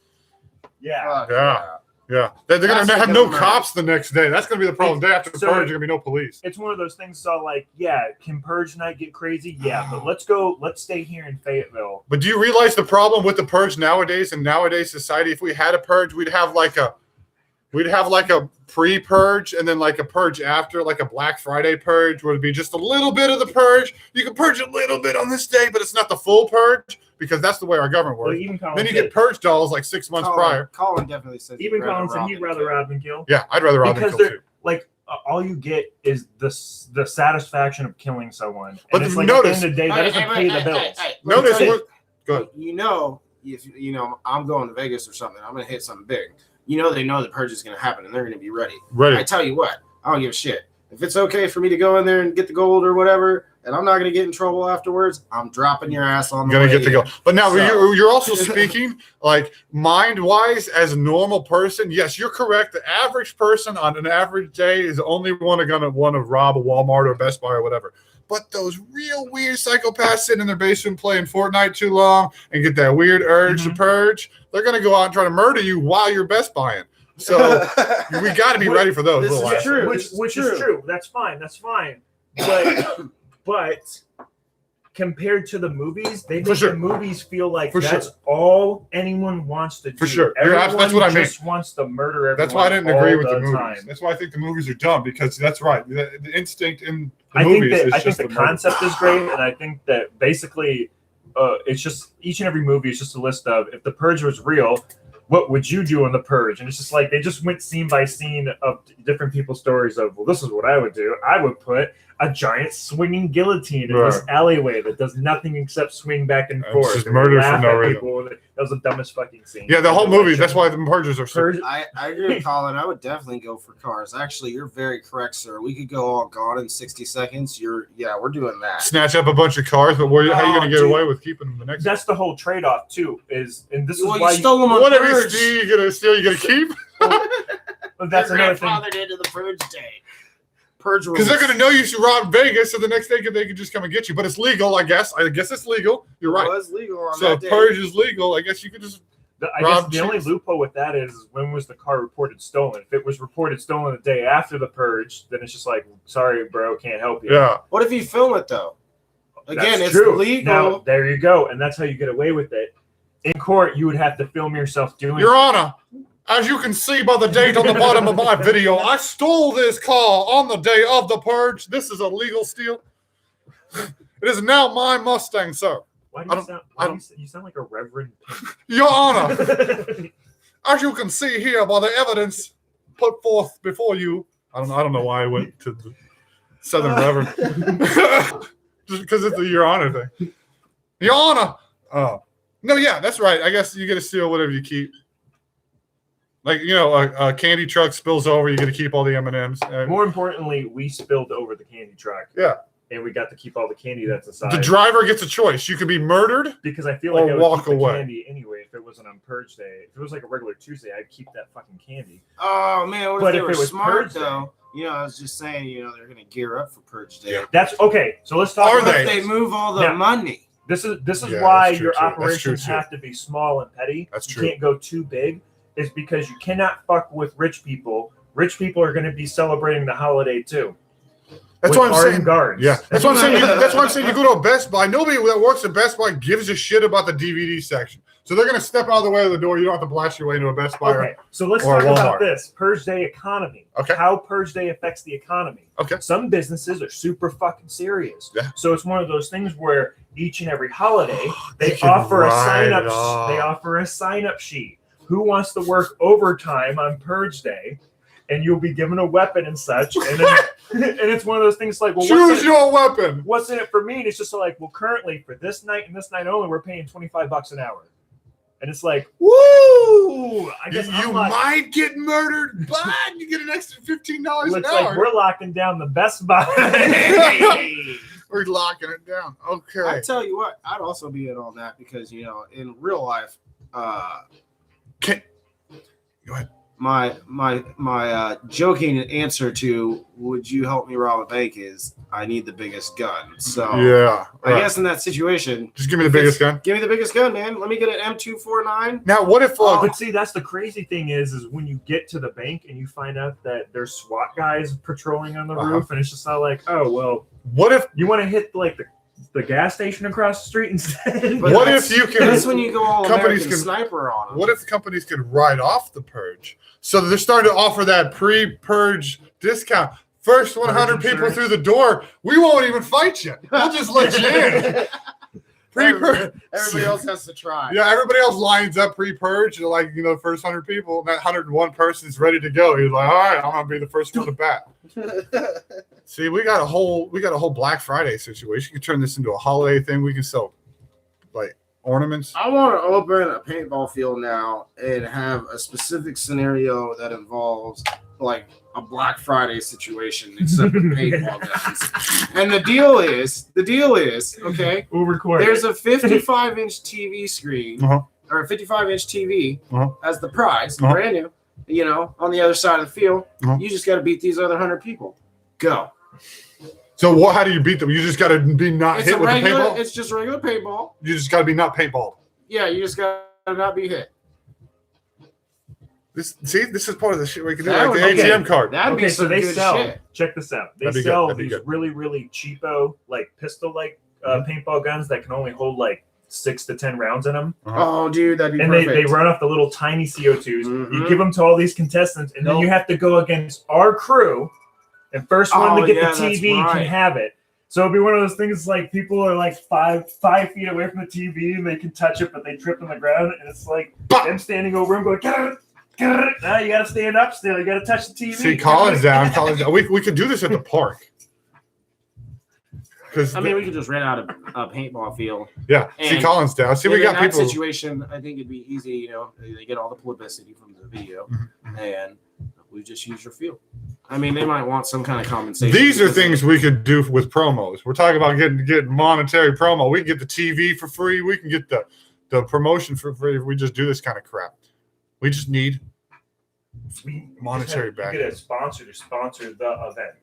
C: Yeah.
B: Fuck
A: Yeah. Yeah. They're going
B: That's
A: to have
B: the
A: no
B: government.
A: cops the next day. That's going to be the problem. Day after the
C: So-
A: Purge, there's going to be no police.
C: It's one of those things. So like, yeah, can Purge night get crazy? Yeah, but let's stay here in Fayetteville.
A: But do you realize the problem with the Purge nowadays in nowadays society? If we had a Purge, we'd have like a pre-purge and then like a purge after, like a Black Friday purge, where it'd be just a little bit of the purge. You can purge a little bit on this day, but it's not the full purge because that's the way our government
C: Well,
A: works.
C: even Colin
A: Then you
C: said,
A: get purge dolls like 6 months prior.
B: Colin definitely says
C: even Colin said he'd rather rob than kill.
A: Yeah, I'd rather rob than
C: Because
A: kill
C: they're
A: too.
C: like all you get is the satisfaction of killing someone. And
A: But
C: it's like
A: notice-
C: at the end of the day, that doesn't pay the bills.
A: Notice
B: what?
A: what? Go ahead.
B: You know, if you know, I'm going to Vegas or something. I'm gonna hit something big. You know, they know the purge is gonna happen, and they're gonna be ready. I
A: Ready?
B: tell you what, I don't give a shit. If it's okay for me to go in there and get the gold or whatever, and I'm not gonna get in trouble afterwards, I'm dropping your ass on the
A: Gonna
B: way
A: get to go.
B: in.
A: But now
B: So-
A: you're also speaking like mind-wise as a normal person. Yes, you're correct. The average person on an average day is only gonna want to rob a Walmart or Best Buy or whatever. But those real weird psychopaths sitting in their basement playing Fortnite too long and get that weird urge to purge, they're gonna go out and try to murder you while you're Best Buying. So we got to be ready for those.
B: This
A: little
B: is
A: assholes.
B: true.
C: Which
B: This is
C: is true. That's fine. But compared to the movies, they
A: For
C: make
A: sure.
C: the movies feel like
A: For
C: that's
A: sure.
C: all anyone wants to do.
A: For sure.
C: Everyone
A: That's what I mean.
C: just wants to murder everyone.
A: That's why I didn't agree
C: all
A: with the movies.
C: time.
A: That's why I think the movies are dumb because that's right. The instinct in the
C: I think
A: movies
C: that
A: is
C: I think
A: just
C: the
A: the murder.
C: concept is great, and I think that basically, it's just each and every movie is just a list of if the purge was real, what would you do in the purge? And it's just like they just went scene by scene of different people's stories of, well, this is what I would do. I would put a giant swinging guillotine in this alleyway that does nothing except swing back and
A: It's
C: forth.
A: just
C: and
A: murder
C: laugh
A: for no
C: at
A: reason.
C: people. That was the dumbest fucking scene.
A: Yeah, the whole movie.
C: Like,
A: That's why the purges are so.
C: Purge.
B: I agree with Colin. I would definitely go for cars. Actually, you're very correct, sir. We could go all gone in 60 seconds. We're doing that.
A: Snatch up a bunch of cars, but how are you going to get
B: dude.
A: away with keeping them the next?
C: That's the whole trade-off too. And this is
B: Well,
C: why
B: you stole them on
A: Whatever you
B: purge.
A: steal, you're going to steal. You're going to keep
C: that's another thing.
B: Grandfathered into the purge day. Purge rules.
A: because they're going to know you should rob Vegas, so the next day they could just come and get you. But it's legal, I guess. I guess it's legal. You're
B: It
A: right.
B: was legal on
A: So
B: that
A: if
B: day.
A: purge is legal, I guess you could just.
C: I guess
A: Rob
C: the only
A: Chase.
C: loophole with that is when was the car reported stolen? If it was reported stolen the day after the purge, then it's just like, sorry, bro, can't help you.
A: Yeah.
B: What if you film it though? Again,
C: That's
B: it's
C: true.
B: legal.
C: Now, there you go. And that's how you get away with it. In court, you would have to film yourself doing
A: Your Honor, as you can see by the date on the bottom of my video, I stole this car on the day of the purge. This is a legal steal. It is now my Mustang, sir.
C: Why do
A: I
C: you
A: don't-
C: sound,
A: I
C: why do you sound like a reverend
A: Your Honor,
C: pimp?
A: as you can see here by the evidence put forth before you. I don't know why I went to the Southern Reverend. Just because it's the Your Honor thing. Your Honor. Oh. No, yeah, that's right. I guess you get to steal whatever you keep. Like, a candy truck spills over, you get to keep all the M&Ms.
C: More importantly, we spilled over the candy truck.
A: Yeah.
C: And we got to keep all the candy that's inside.
A: The driver gets a choice. You could be murdered.
C: Because I feel like
A: Or
C: I would
A: walk
C: keep the
A: away.
C: candy anyway if it wasn't on purge day. If it was like a regular Tuesday, I'd keep that fucking candy.
B: Oh man, what
C: But
B: if they
C: if
B: were
C: it was
B: smart
C: Purge Day-
B: though? I was just saying, they're gonna gear up for Purge Day.
A: Yeah.
C: That's okay. So let's talk
A: Are
C: about
B: What if
A: they?
B: they move all the
C: Now-
B: money?
C: This is
A: Yeah,
C: why
A: that's true,
C: your
A: too. That's
C: operations
A: true, too.
C: have to be small and petty.
A: That's
C: you
A: true.
C: can't go too big. Is because you cannot fuck with rich people. Rich people are going to be celebrating the holiday too.
A: That's
C: with
A: what I'm
C: armed
A: saying.
C: Guards.
A: Yeah, that's what I'm saying. That's why I'm saying you go to a Best Buy. Nobody that works at Best Buy gives a shit about the DVD section. So they're going to step out of the way of the door. You don't have to blast your way into a Best Buy.
C: Okay, so let's
A: or
C: talk about
A: Walmart.
C: this Purge Day economy.
A: Okay.
C: How Purge Day affects the economy.
A: Okay.
C: Some businesses are super fucking serious.
A: Yeah.
C: So it's one of those things where each and every holiday they
A: can
C: offer a
A: write
C: sign
A: it
C: up.
A: off.
C: They offer a sign up sheet who wants to work overtime on purge day, and you'll be given a weapon and such. And then, and it's one of those things like, well,
A: choose your weapon.
C: What's in it for me? And it's just like, well, currently for this night and this night only, we're paying $25 an hour. And it's like, woo! I guess
A: you might get murdered, but you get an extra $15 an hour.
C: Looks like we're locking down the Best Buy.
A: We're locking it down. Okay.
B: I tell you what, I'd also be in on that because in real life,
A: Go ahead.
B: My joking answer to "Would you help me rob a bank?" is I need the biggest gun. So
A: yeah,
B: I guess in that situation,
A: just give me the biggest gun.
B: Give me the biggest gun, man. Let me get an M249.
A: Now, what if?
C: But see, that's the crazy thing is when you get to the bank and you find out that there's SWAT guys patrolling on the roof, and it's just not like, oh well.
A: What if
C: you want to hit like the gas station across the street instead?
A: What if you can?
B: That's when you go all American sniper on them.
A: What if companies could write off the purge? So they're starting to offer that pre-purge discount. First 100 people through the door, we won't even fight you. We'll just let you in. Pre-purge.
B: Everybody else has to try.
A: Yeah, everybody else lines up pre-purge. Like, the first 100 people, that 101 person is ready to go. He's like, all right, I'm gonna be the first one to bat. See, we got a whole Black Friday situation. You can turn this into a holiday thing. We can sell like ornaments.
B: I want to open a paintball field now and have a specific scenario that involves like a Black Friday situation except with paintball guns. And the deal is, okay,
C: we'll record
B: there's a 55-inch TV screen or a 55-inch TV as the prize, brand new, on the other side of the field. You just got to beat these other 100 people. Go.
A: So how do you beat them? You just got to be not hit with the paintball?
B: It's just regular paintball.
A: You just got to be not paintball.
B: Yeah, you just got to not be hit.
A: This is part of the shit we can do, like the ATM card.
B: That'd be
C: so they
B: good
C: sell.
B: shit.
C: Check this out. They sell these really, really cheapo, like pistol-like paintball guns that can only hold like 6 to 10 rounds in them.
B: Oh, dude, that'd be
C: perfect.
B: perfect.
C: They run off the little tiny CO2s. You give them to all these contestants, and then you have to go against our crew. And first one to get the TV can have it. So it'll be one of those things like people are like five feet away from the TV and they can touch it, but they trip on the ground, and it's like them standing over him going, get it. Now you gotta stand up still. You gotta touch the TV.
A: See, Colin's down. We could do this at the park.
B: We could just rent out a paintball field.
A: Yeah. See, Colin's down. See, we got people.
B: In that situation, I think it'd be easy. They get all the publicity from the video, and we just use your field. They might want some kind of compensation.
A: These are things we could do with promos. We're talking about getting monetary promo. We can get the TV for free. We can get the promotion for free if we just do this kind of crap. We just need monetary back.
C: Get a sponsor to sponsor the event.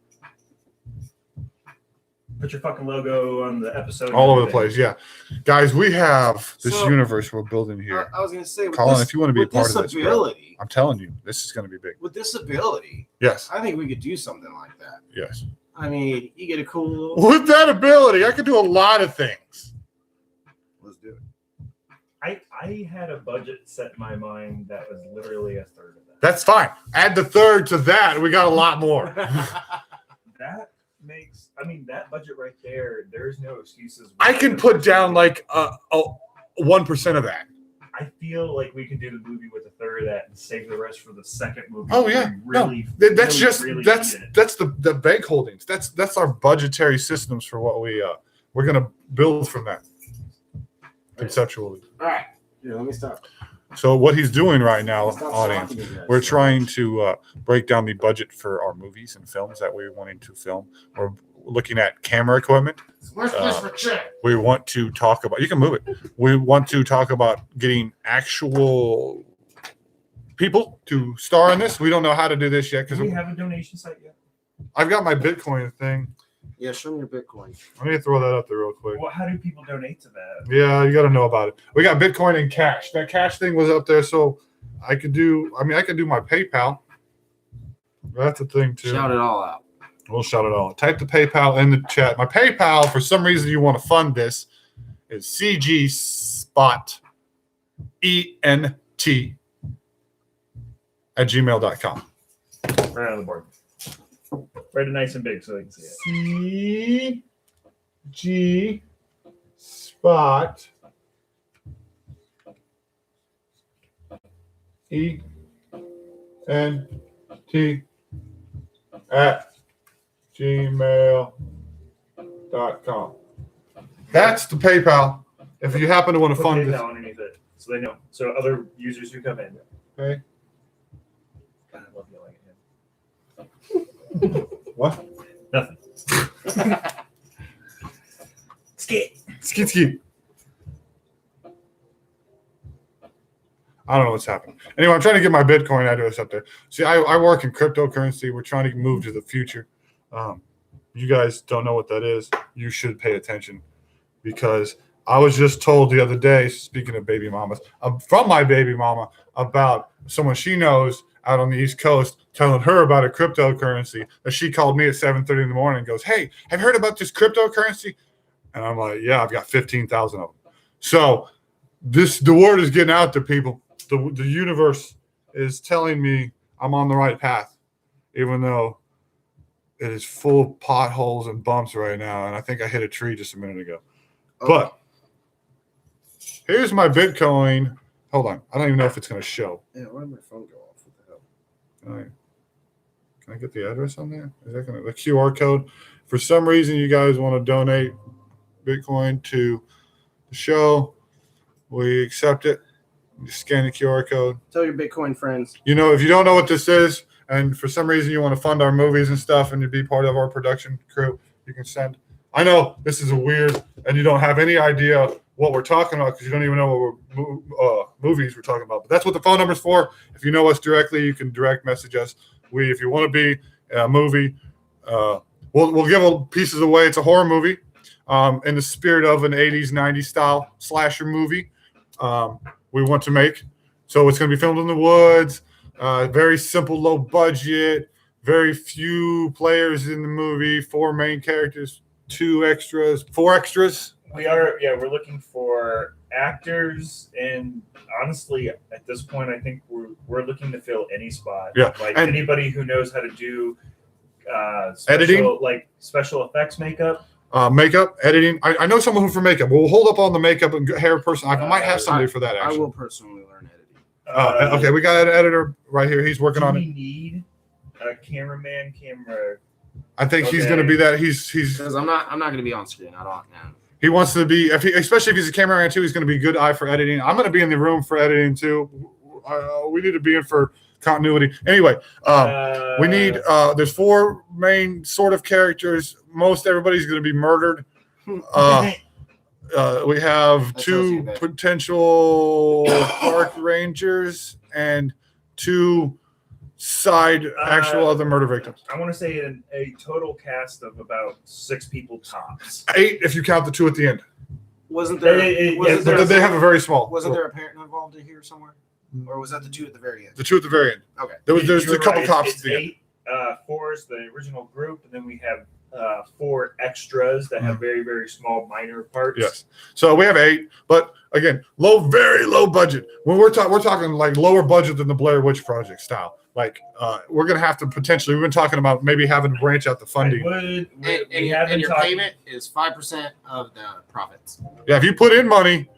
C: Put your fucking logo on the episode.
A: All over the place, yeah. Guys, we have this universe we're building here.
B: I was going to say,
A: Colin, if you want to be a part of this,
B: bro,
A: I'm telling you, this is going to be big.
B: With this ability,
A: yes,
B: I think we could do something like that.
A: Yes.
B: You get a cool...
A: With that ability, I could do a lot of things.
B: Let's do it.
C: I had a budget set in my mind that was literally a third of that.
A: That's fine. Add the third to that, and we got a lot more.
C: That makes, that budget right there, there's no excuses.
A: I can put down like 1% of that.
C: I feel like we can do the movie with a third of that and save the rest for the second movie.
A: Oh yeah, that's the bank holdings. That's our budgetary systems for what we're gonna build from that conceptually.
B: All right, let me stop.
A: So what he's doing right now, audience, we're trying to break down the budget for our movies and films that we're wanting to film. We're looking at camera equipment. We want to talk about. You can move it. We want to talk about getting actual people to star in this. We don't know how to do this yet
C: because we have a donation site yet.
A: I've got my Bitcoin thing.
B: Yeah, show me your Bitcoin.
A: Let me throw that up there real quick.
C: Well, how do people donate to that?
A: Yeah, you got to know about it. We got Bitcoin and cash. That cash thing was up there, so I could do. I could do my PayPal. That's a thing too.
B: Shout it all out.
A: We'll shout it all. Type the PayPal in the chat. My PayPal, for some reason you want to fund this, is cgspot@gmail.com.
C: Right on the board. Write it nice and big so they can see it.
A: cgspot ENT@gmail.com. That's the PayPal. If you happen to want to
C: Put
A: fund
C: PayPal
A: this.
C: underneath it, so they know. So other users who come in.
A: Okay.
C: God, I love yelling at him.
A: What?
C: Nothing. Skit.
A: Skeet. I don't know what's happening. Anyway, I'm trying to get my Bitcoin address up there. See, I work in cryptocurrency. We're trying to move to the future. You guys don't know what that is. You should pay attention because I was just told the other day, speaking of baby mamas, from my baby mama about someone she knows out on the East Coast telling her about a cryptocurrency that she called me at 7:30 in the morning and goes, "Hey, have you heard about this cryptocurrency?" And I'm like, "Yeah, I've got 15,000 of them." So the word is getting out to people. The universe is telling me I'm on the right path, even though it is full of potholes and bumps right now. And I think I hit a tree just a minute ago.
B: Okay.
A: But here's my Bitcoin. Hold on. I don't even know if it's going to show.
B: Yeah, why did my phone go off? What the hell?
A: All right. Can I get the address on there? Is that going to the QR code? For some reason, you guys want to donate Bitcoin to the show. We accept it. You scan the QR code.
B: Tell your Bitcoin friends.
A: You know, if you don't know what this is, and for some reason you want to fund our movies and stuff and you be part of our production crew, you can send. I know this is a weird, and you don't have any idea what we're talking about because you don't even know what movies we're talking about. But that's what the phone number's for. If you know us directly, you can direct message us. If you want to be a movie, we'll give pieces away. It's a horror movie in the spirit of an 80s, 90s style slasher movie. We want to make. So it's going to be filmed in the woods, very simple, low budget, very few players in the movie, 4 main characters, 4 extras.
C: We're looking for actors, and honestly, at this point, I think we're looking to fill any spot.
A: Yeah,
C: like
A: and
C: anybody who knows how to do
A: editing,
C: like special effects makeup.
A: Makeup, editing. I know someone who for makeup. We'll hold up on the makeup and hair person. I might have somebody for that, actually.
B: I will personally learn editing.
A: Okay, we got an editor right here. He's working on it.
C: We need a cameraman.
A: I think he's going to be that. He's
B: Because I'm not going to be on screen. I don't know.
A: He wants to be, especially if he's a cameraman too. He's going to be a good eye for editing. I'm going to be in the room for editing too. We need to be in for continuity. Anyway, we need. There's 4 main sort of characters. Most everybody's going to be murdered. We have 2 potential park rangers and 2 side actual other murder victims.
C: I want to say a total cast of about 6 people tops.
A: 8 if you count the 2 at the end.
B: Wasn't there?
A: But they have a very small.
B: Wasn't there a parent involved in here somewhere, or was that the 2 at the very end?
A: The 2 at the very end.
B: Okay.
A: There's a couple
C: right.
A: cops
C: It's
A: at the end.
C: 8 4s, the original group, and then we have 4 extras that have very, very small minor parts.
A: Yes. So we have 8, but again, very low budget. When we're talking like lower budget than the Blair Witch Project style. Like we're gonna have to potentially. We've been talking about maybe having to branch out the funding.
B: And your payment is 5% of the profits.
A: Yeah, if you put in money,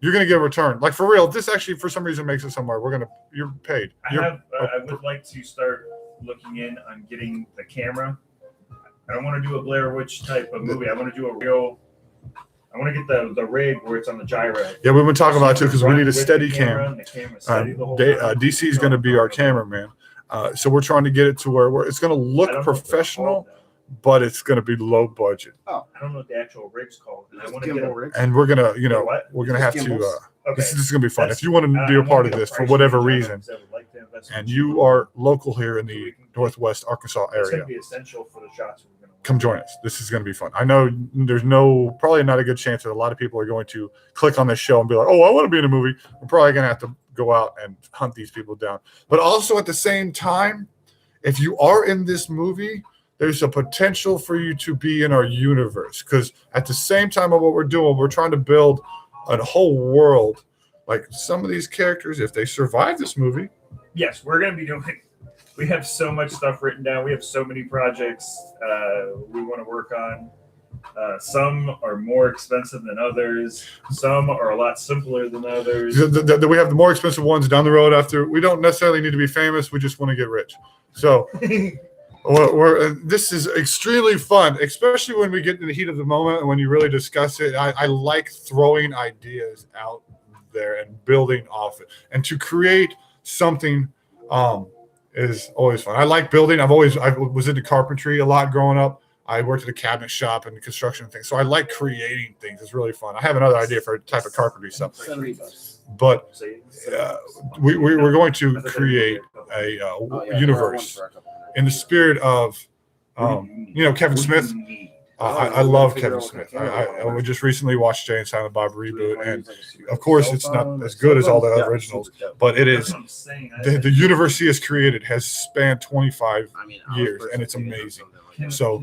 A: you're gonna get a return. Like for real. This actually, for some reason, makes it somewhere. You're paid.
C: I would like to start looking in on getting the camera. I don't want to do a Blair Witch type of movie. I want to do a real. I want to get the rig where it's on the gyro.
A: Yeah, we've been talking about it too because we need a steady
C: cam.
A: DC is going to be our cameraman. So we're trying to get it to where it's going to look professional, but it's going to be low budget.
C: Oh, I don't know what the actual rig's called. And I want to get a
A: and we're going to, we're going to have to.
C: Okay.
A: This is going to be fun. If you want to be a part of this for whatever reason, and you are local here in the Northwest Arkansas area,
C: it's going to be essential for the shots we're going to
A: come join us. This is going to be fun. I know there's probably not a good chance that a lot of people are going to click on this show and be like, oh, I want to be in a movie. We're probably going to have to go out and hunt these people down. But also at the same time, if you are in this movie, there's a potential for you to be in our universe. Because at the same time of what we're doing, we're trying to build a whole world. Like some of these characters, if they survive this movie.
C: Yes, we're going to be doing. We have so much stuff written down. We have so many projects we want to work on. Some are more expensive than others. Some are a lot simpler than others.
A: We have the more expensive ones down the road after. We don't necessarily need to be famous. We just want to get rich. So this is extremely fun, especially when we get in the heat of the moment and when you really discuss it. I like throwing ideas out there and building off it. And to create something is always fun. I like building. I was into carpentry a lot growing up. I worked at a cabinet shop and construction things. So I like creating things. It's really fun. I have another idea for a type of carpentry stuff. But we're going to create a universe in the spirit of, Kevin Smith. I love Kevin Smith. We just recently watched Jay and Silent Bob reboot, and of course it's not as good as all the originals, but it is. The universe he has created has spanned 25 years, and it's amazing. So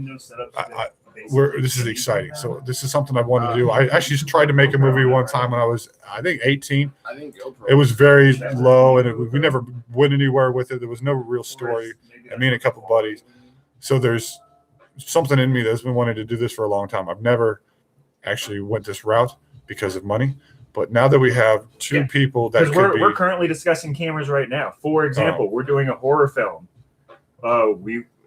A: this is exciting. So this is something I wanted to do. I actually tried to make a movie one time when I was, I think, 18. It was very low, and we never went anywhere with it. There was no real story. Me and a couple buddies. So there's something in me that's been wanting to do this for a long time. I've never actually went this route because of money, but now that we have two people that
C: we're currently discussing cameras right now. For example, we're doing a horror film.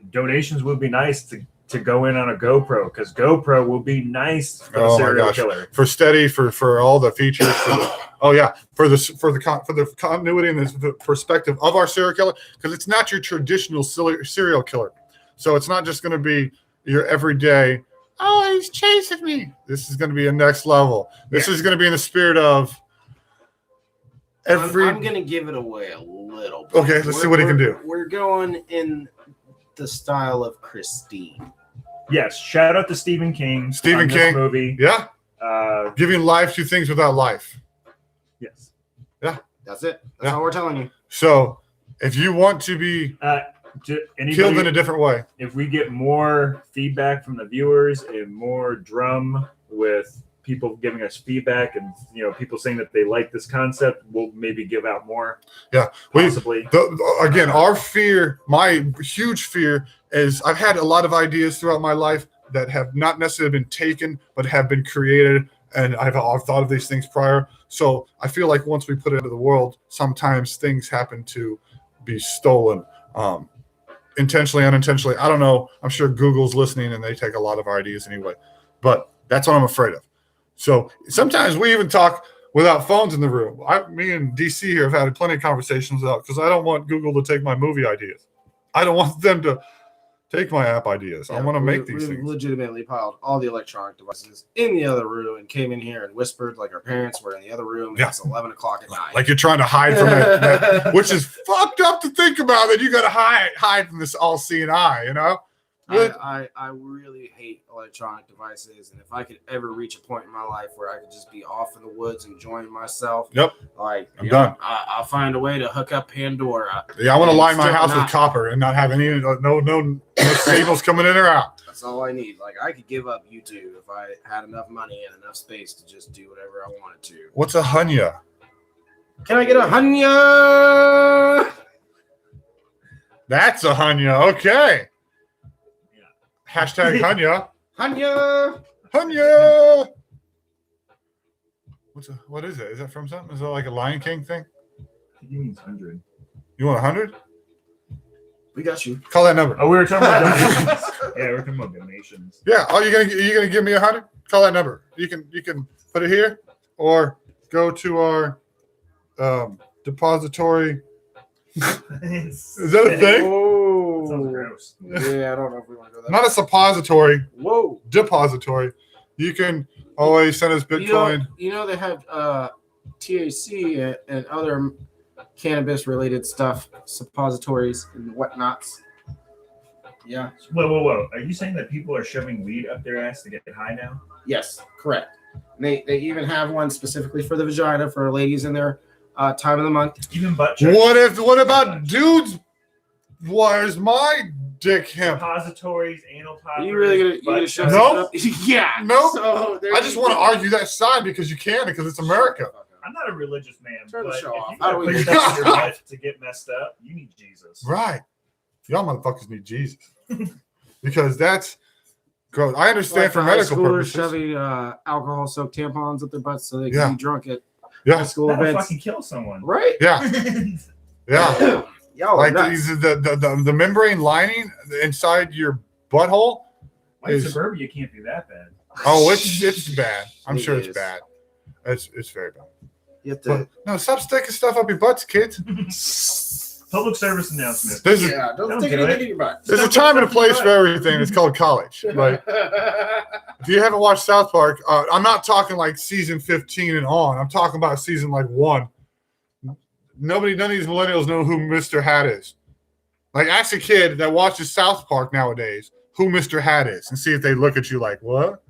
C: Donations would be nice to go in on a GoPro, because GoPro will be nice for the serial killer. For
A: steady, for all the features. For the continuity and the perspective of our serial killer, because it's not your traditional serial killer. So it's not just going to be your everyday, oh, he's chasing me. This is going to be a next level. This is going to be in the spirit of every.
B: I'm going to give it away a little bit.
A: Okay, let's see what he can do.
B: We're going in the style of Christine.
C: Yes, shout out to Stephen King.
A: Stephen King
C: movie.
A: Yeah. Giving life to things without life.
C: Yes.
A: Yeah.
B: That's it. That's all we're telling you.
A: So if you want to be killed in a different way.
C: If we get more feedback from the viewers and more drum with people giving us feedback and people saying that they like this concept, we'll maybe give out more.
A: Yeah,
C: possibly.
A: Again, our fear, my huge fear, is I've had a lot of ideas throughout my life that have not necessarily been taken, but have been created, and I've thought of these things prior. So I feel like once we put it into the world, sometimes things happen to be stolen. Intentionally, unintentionally, I don't know. I'm sure Google's listening and they take a lot of our ideas anyway, but that's what I'm afraid of. So sometimes we even talk without phones in the room. Me and DC here have had plenty of conversations without, because I don't want Google to take my movie ideas. I don't want them to take my app ideas. I want to make these things.
B: We legitimately piled all the electronic devices in the other room and came in here and whispered like our parents were in the other room. Yeah. It's 11 o'clock at night.
A: Like you're trying to hide from that, which is fucked up to think about, that you got to hide from this all-seeing eye,
B: I really hate electronic devices, and if I could ever reach a point in my life where I could just be off in the woods enjoying myself,
A: I'm done.
B: I'll find a way to hook up Pandora.
A: Yeah, I want to line my house with copper and not have any no signals coming in or out.
B: That's all I need. Like, I could give up YouTube if I had enough money and enough space to just do whatever I wanted to.
A: What's a hunya?
B: Can I get a hunya?
A: That's a hunya. Okay. Hashtag Hunya. Hunya. What is it? Is that from something? Is it like a Lion King thing?
C: He means 100.
A: You want 100?
B: We got you.
A: Call that number.
C: Oh, we were talking about donations. Yeah, we're talking about donations.
A: Yeah. Oh, you gonna give me 100? Call that number. You can put it here, or go to our depository. Is that a thing?
B: Whoa.
C: That sounds gross.
B: Yeah, I don't know if we want to go that.
A: Not a suppository.
B: Whoa.
A: Depository. You can always send us Bitcoin.
B: They have THC and other cannabis-related stuff, suppositories and whatnots. Yeah.
C: Whoa. Are you saying that people are shoving weed up their ass to get high now?
B: Yes, correct. And they even have one specifically for the vagina for ladies in their time of the month.
C: Even butt check.
A: What about dudes? Where's my dick hemp?
C: Depositories, anal poppers.
B: Are you really gonna shove
A: No.
B: Yeah.
A: No.
B: So
A: I just want to argue that side because you can, because it's America.
C: I'm not a religious man,
B: Turn the
C: but
B: show
C: if
B: off.
C: you gotta put stuff in your butt to get messed up, you need Jesus.
A: Right. Y'all motherfuckers need Jesus. Because that's Gross. I understand
B: Like
A: for
B: the high
A: medical
B: schoolers
A: purposes.
B: shoving alcohol-soaked tampons up their butts so they can
A: Yeah.
B: be drunk at
A: Yeah.
B: high school
C: That'll
B: events.
C: fucking kill someone.
B: Right?
A: Yeah. Yeah.
B: Y'all
A: Like
B: are nuts.
A: the membrane lining inside your butthole.
C: Like
A: Is-
C: suburbia can't be that bad.
A: Oh, it's bad. I'm
B: It
A: sure
B: is.
A: it's bad. It's very bad.
B: You have
A: But
B: to.
A: no, stop sticking stuff up your butts, kids.
C: Public service announcement.
A: There's a,
B: Yeah, don't
C: Don't
B: stick
C: do
B: anything
C: it.
B: in your butt.
A: there's a time and a place for everything. It's called college. Right? If you haven't watched South Park, I'm not talking like season 15 and on. I'm talking about season like 1. None of these millennials know who Mr. Hat is. Like, ask a kid that watches South Park nowadays who Mr. Hat is and see if they look at you like, what?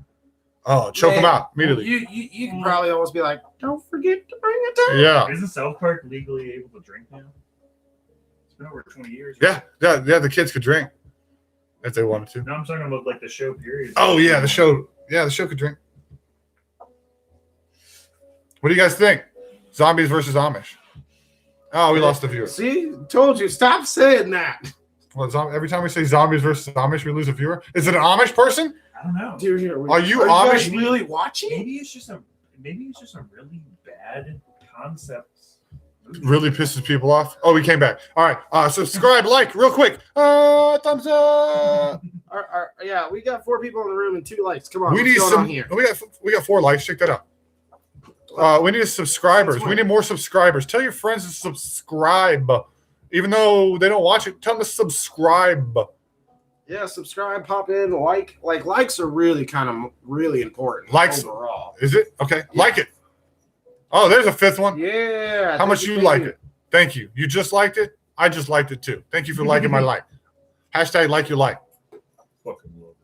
A: Oh, choke them
B: Man,
A: out immediately.
B: You can probably almost be like, don't forget to bring it down.
A: Yeah.
C: Isn't South Park legally able to drink now? It's been over 20 years.
A: Yeah. The kids could drink if they wanted to.
C: No, I'm talking about like the show period.
A: Oh, yeah, the show. Yeah, the show could drink. What do you guys think? Zombies versus Amish. Oh, we lost a viewer.
B: See, told you, stop saying that.
A: Well, every time we say zombies versus Amish, we lose a viewer. Is it an Amish person?
C: I don't know.
B: Dude,
A: Are you
B: guys
A: Amish?
B: really watching?
C: Maybe it's just a really bad concept.
A: Really pisses people off. Oh, we came back. All right. Subscribe, like, real quick. Thumbs up.
B: Yeah, we got 4 people in the room and 2 likes. Come on,
A: We
B: what's
A: need
B: going
A: some.
B: on here?
A: We got 4 likes. Check that out. We need subscribers. We need more subscribers. Tell your friends to subscribe. Even though they don't watch it, tell them to subscribe.
B: Yeah, subscribe, pop in, like likes are really really important.
A: Likes-
B: overall.
A: Is it? Okay.
B: Yeah.
A: Like it. Oh, there's a 5th one.
B: Yeah.
A: How much you like it? Thank you. You just liked it? I just liked it too. Thank you for liking my like. Hashtag like your like.
C: Fucking love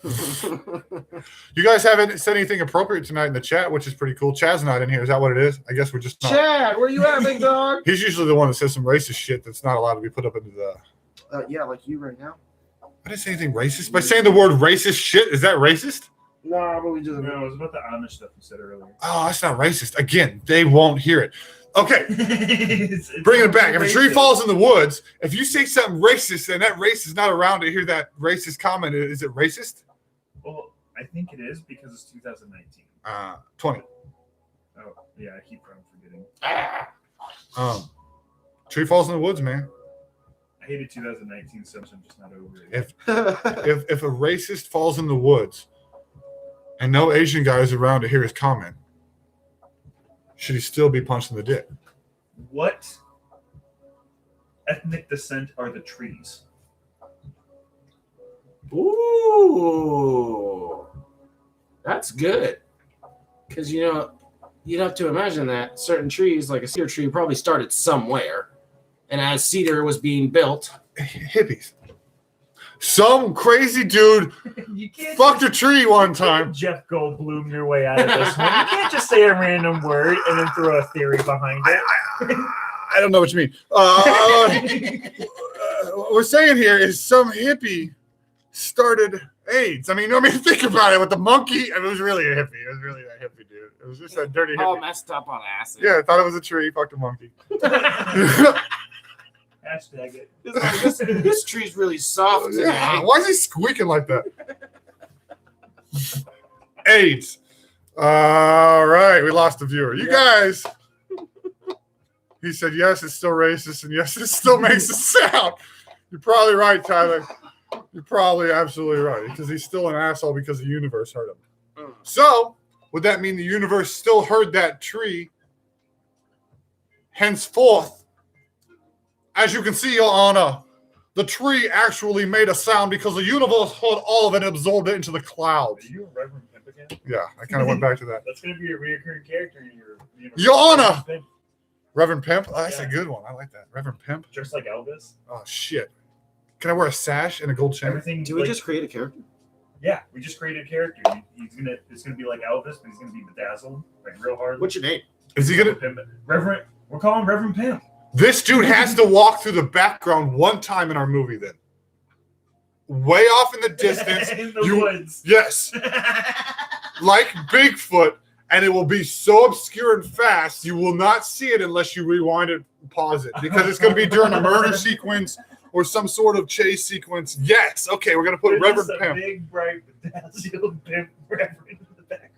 C: it.
A: You guys haven't said anything appropriate tonight in the chat, which is pretty cool. Chad's not in here. Is that what it is? I guess we're just not.
B: Chad, where you at, big dog?
A: He's usually the one that says some racist shit that's not allowed to be put up into the.
B: Yeah, like you right now.
A: I didn't say anything racist. By saying the word racist shit, is that racist?
B: No, but we just
C: No, it was about the Amish stuff you said earlier.
A: Oh, that's not racist. Again, they won't hear it. Okay,
C: It's
A: bringing it back. If a tree
C: racist.
A: falls in the woods, if you say something racist and that racist is not around to hear that racist comment, is it racist?
C: Well, I think it is because it's 2019.
A: 20.
C: Oh, yeah, I keep forgetting.
A: Tree falls in the woods, man.
C: I hated 2019 so much, I'm just not over it.
A: If a racist falls in the woods and no Asian guy is around to hear his comment, should he still be punched in the dick?
C: What ethnic descent are the trees?
B: Ooh, that's good. Because you'd have to imagine that certain trees, like a cedar tree, probably started somewhere, and as cedar was being built,
A: Hippies. Some crazy dude
C: You can't
A: fucked a tree one time.
C: Jeff Goldblum your way out of this one. You can't just say a random word and then throw a theory behind it.
A: I don't know what you mean. What we're saying here is some hippie started AIDS. I mean, think about it with the monkey. It was really a hippie. It was really a hippie dude. It was just a dirty
B: all
A: hippie.
B: messed up on acid.
A: Yeah, I thought it was a tree. Fucked a monkey.
C: Hashtag it.
B: This tree's really soft today.
A: Yeah, why is he squeaking like that? AIDS. All right, we lost a viewer. You guys. He said, yes, it's still racist, and yes, it still makes a sound. You're probably right, Tyler. You're probably absolutely right, because he's still an asshole because the universe hurt him. So, would that mean the universe still heard that tree? Henceforth, as you can see, Your Honor, the tree actually made a sound because the universe heard all of it and absorbed it into the
C: Are
A: clouds.
C: you a Reverend Pimp again?
A: Yeah, I kind of went back to that.
C: That's going to be a recurring character in your
A: Your Honor!
C: Pimp,
A: Reverend Pimp? Oh, that's
C: Yeah.
A: a good one. I like that. Reverend Pimp?
C: just like Elvis.
A: Oh, shit. Can I wear a sash and a gold chain?
C: Everything.
B: Do we
C: like-
B: just create a character?
C: Yeah, we just created a character. It's gonna be like Elvis, but he's gonna be bedazzled, like real hard.
B: What's your name?
A: Is he gonna?
C: Pimp? Reverend? We're calling Reverend Pimp.
A: This dude has to walk through the background one time in our movie then. Way off in the distance.
C: in the woods.
A: Yes. Like Bigfoot, and it will be so obscure and fast, you will not see it unless you rewind it and pause it. Because it's going to be during a murder sequence or some sort of chase sequence. Yes. Okay, we're gonna put Reverend
C: a
A: Pimp.
C: big bright bedazzled pimp Reverend in the background.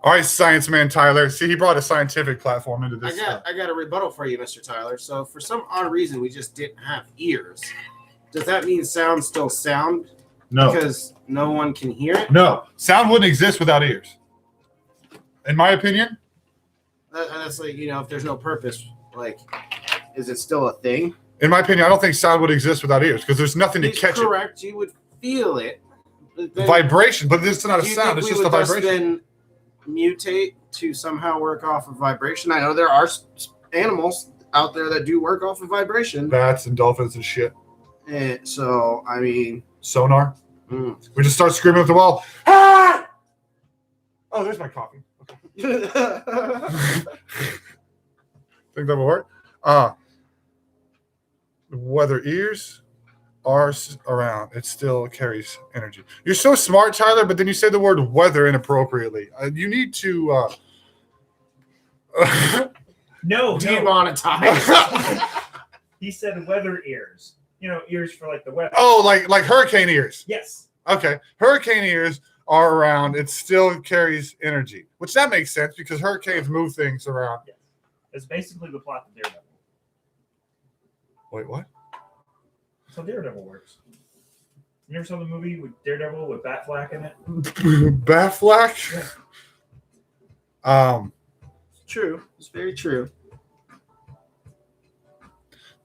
A: All right, science man Tyler. See, he brought a scientific platform into this.
B: I got a rebuttal for you, Mr. Tyler. So for some odd reason, we just didn't have ears. Does that mean sound still sound?
A: No.
B: Because no one can hear it?
A: No. Sound wouldn't exist without ears. In my opinion.
B: That's like, if there's no purpose, like, is it still a thing?
A: In my opinion, I don't think sound would exist without ears because there's nothing to catch it.
B: Correct. You would feel it.
A: Vibration, but this is not a sound. It's just a vibration.
B: Then mutate to somehow work off of vibration. I know there are animals out there that do work off of vibration.
A: Bats and dolphins and shit.
B: And so, I mean,
A: sonar. We just start screaming at the wall. Ah! Oh, there's my coffee. Okay. Think that will work? Whether ears are around, it still carries energy. You're so smart, Tyler, but then you say the word weather inappropriately. You need to
C: no.
B: demonetize.
C: He said weather ears. Ears for like the weather.
A: Oh, like hurricane ears.
C: Yes.
A: Okay. Hurricane ears are around. It still carries energy, which that makes sense because hurricanes move things around.
C: Yes. It's basically the plot of Daredevil.
A: Wait, what?
C: That's how Daredevil works. You never saw the movie with Daredevil with Batfleck in it?
A: Batfleck?
C: Yeah.
B: It's true. It's very true.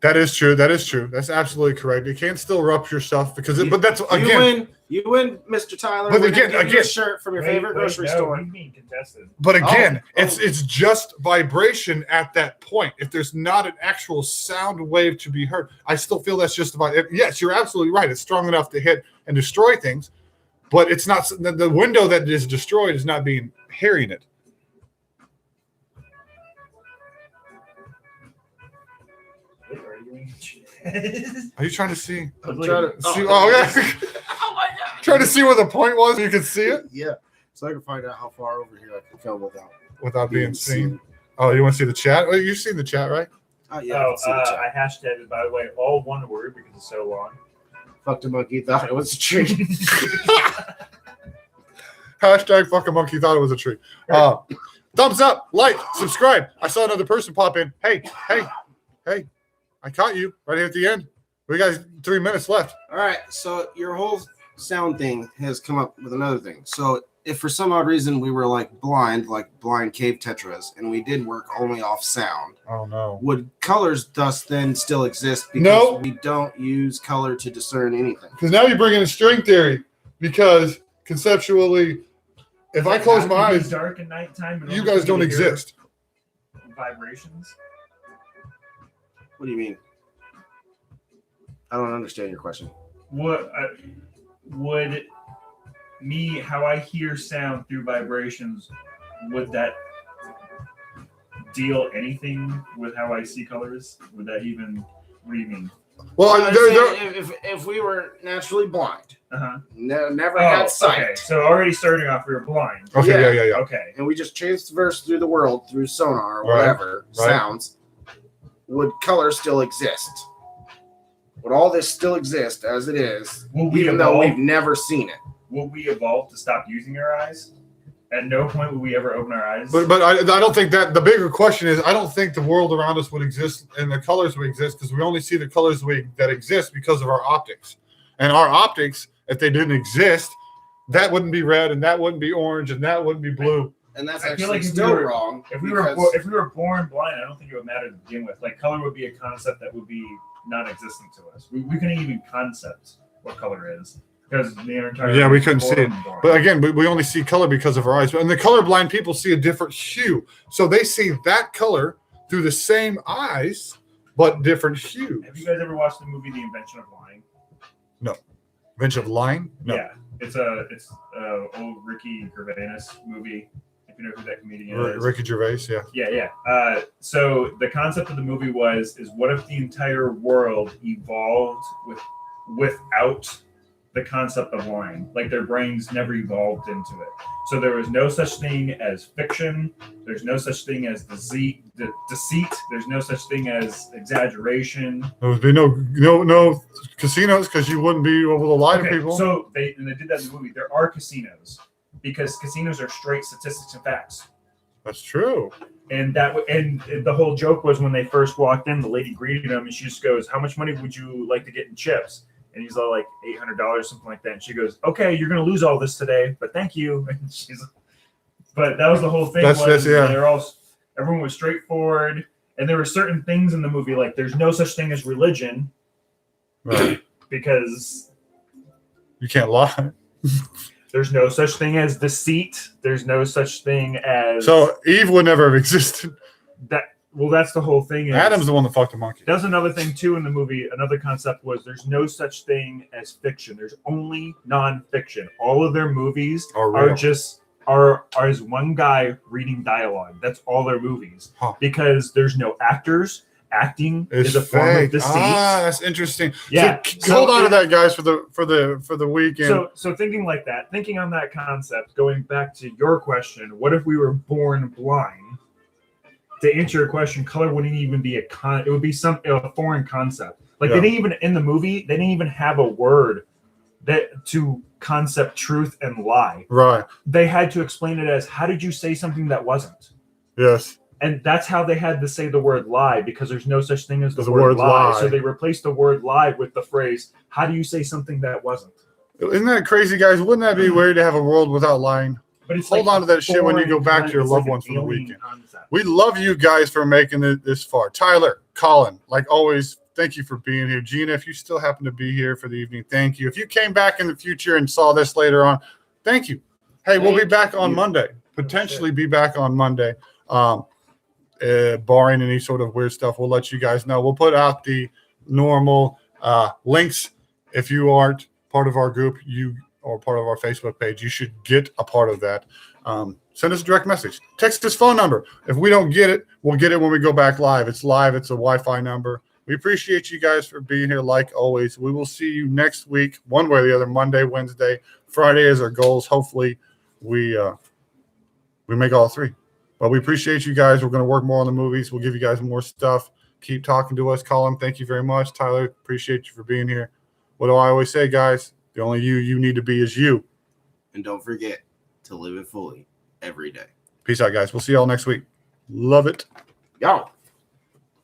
A: That is true. That's absolutely correct. You can still rupture stuff because, but that's again.
B: You win, Mr. Tyler.
A: But
B: We're
A: again,
B: gonna give you a shirt from your favorite grocery store.
C: He's being contested.
A: But again,
B: Oh.
A: it's just vibration at that point. If there's not an actual sound wave to be heard, I still feel that's just about it. Yes, you're absolutely right. It's strong enough to hit and destroy things, but it's not the window that is destroyed is not being hearing it. Are you trying to see?
B: I'm trying to
A: See, oh yeah.
B: Oh my god!
A: Trying to see where the point was so you could see it
B: Yeah, so I can find out how far over here I can come
A: without being seen. Oh, you want to see the chat? Well, you've seen the chat, right?
B: Oh yeah. I can see the chat.
C: I hashtagged it, by the way, all one word because it's so long.
B: Fucked a monkey, thought it was a tree.
A: Hashtag fuck a monkey thought it was a tree. Thumbs up, like, subscribe. I saw another person pop in. Hey. I caught you right here at the end. We got 3 minutes left.
B: All right, so your whole sound thing has come up with another thing. So if for some odd reason we were like blind cave tetras, and we did work only off sound,
A: Oh no.
B: would colors thus then still exist? Because
A: No.
B: we don't use color to discern anything.
A: Because now you bring in a string theory. Because conceptually, if I close my eyes,
C: dark at nighttime,
A: you guys don't exist.
C: Vibrations.
B: What do you mean? I don't understand your question.
C: What would me how I hear sound through vibrations? Would that deal anything with how I see colors? Would that even? What do you mean?
A: Well,
B: If we were naturally blind,
C: Uh-huh.
B: never had sight,
C: Okay. So already starting off, we were blind.
A: okay, yeah.
C: Okay.
B: and we just transverse through the world through sonar or
A: Right,
B: whatever
A: right.
B: sounds, would color still exist? Would all this still exist as it is,
C: Will we
B: even though
C: evolve?
B: we've never seen it?
C: Will we evolve to stop using our eyes? At no point will we ever open our eyes.
A: But I don't think that the bigger question is I don't think the world around us would exist and the colors would exist because we only see the colors that exist because of our optics. And our optics, if they didn't exist, that wouldn't be red and that wouldn't be orange and that wouldn't be blue.
B: And that's
C: I feel
B: actually
C: like if
B: still
C: we were-
B: wrong.
C: if we
B: because-
C: were born blind, I don't think it would matter to begin with. Like color would be a concept that would be non-existent to us. We couldn't even concept what color is because the entire
A: Yeah, we couldn't see it.
C: born.
A: But again, we only see color because of our eyes. And the colorblind people see a different hue. So they see that color through the same eyes, but different hues.
C: Have you guys ever watched the movie The Invention of Lying?
A: Invention of Lying? No.
C: Yeah, it's a old Ricky Gervais movie. If you know who that comedian is.
A: Ricky Gervais, yeah.
C: Yeah. So the concept of the movie is what if the entire world evolved without the concept of lying. Like their brains never evolved into it. So there was no such thing as fiction. There's no such thing as deceit. There's no such thing as exaggeration.
A: There would be no casinos because you wouldn't be able to lie to people.
C: So they did that in the movie. There are casinos because casinos are straight statistics and facts.
A: That's true.
C: And the whole joke was when they first walked in, the lady greeted him and she just goes, "How much money would you like to get in chips?" And he's all like $800, something like that. And she goes, "Okay, you're gonna lose all this today, but thank you." And but that was the whole thing. Everyone was straightforward, and there were certain things in the movie like there's no such thing as religion,
A: right?
C: Because
A: you can't lie.
C: There's no such thing as deceit. There's no such thing as.
A: So Eve would never have existed.
C: That's the whole thing.
A: Adam's the one that fucked the monkey.
C: That's another thing too in the movie. Another concept was there's no such thing as fiction. There's only nonfiction. All of their movies are as one guy reading dialogue. That's all their movies because there's no actors. Acting is a form of deceit.
A: That's interesting.
C: Yeah.
A: So hold on to that, guys, for the weekend.
C: So thinking like that, thinking on that concept, going back to your question, what if we were born blind? To answer your question, color wouldn't even be it would be a foreign concept. Like they didn't even in the movie, they didn't even have a word that to concept truth and lie.
A: Right.
C: They had to explain it as how did you say something that wasn't?
A: Yes.
C: And that's how they had to say the word lie because there's no such thing as the word lie. So they replaced the word lie with the phrase, how do you say something that wasn't?
A: Isn't that crazy, guys? Wouldn't that be weird to have a world without lying?
C: But it's
A: hold on to that shit when you go back to your loved ones for the weekend. We love you guys for making it this far. Tyler, Colin, like always, thank you for being here. Gina, if you still happen to be here for the evening, thank you. If you came back in the future and saw this later on, thank you. Hey, we'll be back on Monday. Potentially be back on Monday. Barring any sort of weird stuff, we'll let you guys know. We'll put out the normal links. If you aren't part of our group, or part of our Facebook page, you should get a part of that. Send us a direct message. Text this phone number. If we don't get it, we'll get it when we go back live. It's live. It's a Wi-Fi number. We appreciate you guys for being here like always. We will see you next week, one way or the other, Monday, Wednesday. Friday is our goals. Hopefully we make all three. But we appreciate you guys. We're going to work more on the movies. We'll give you guys more stuff. Keep talking to us. Colin, thank you very much. Tyler, appreciate you for being here. What do I always say, guys? The only you need to be is you.
B: And don't forget to live it fully every day.
A: Peace out, guys. We'll see y'all next week. Love it.
B: Yo.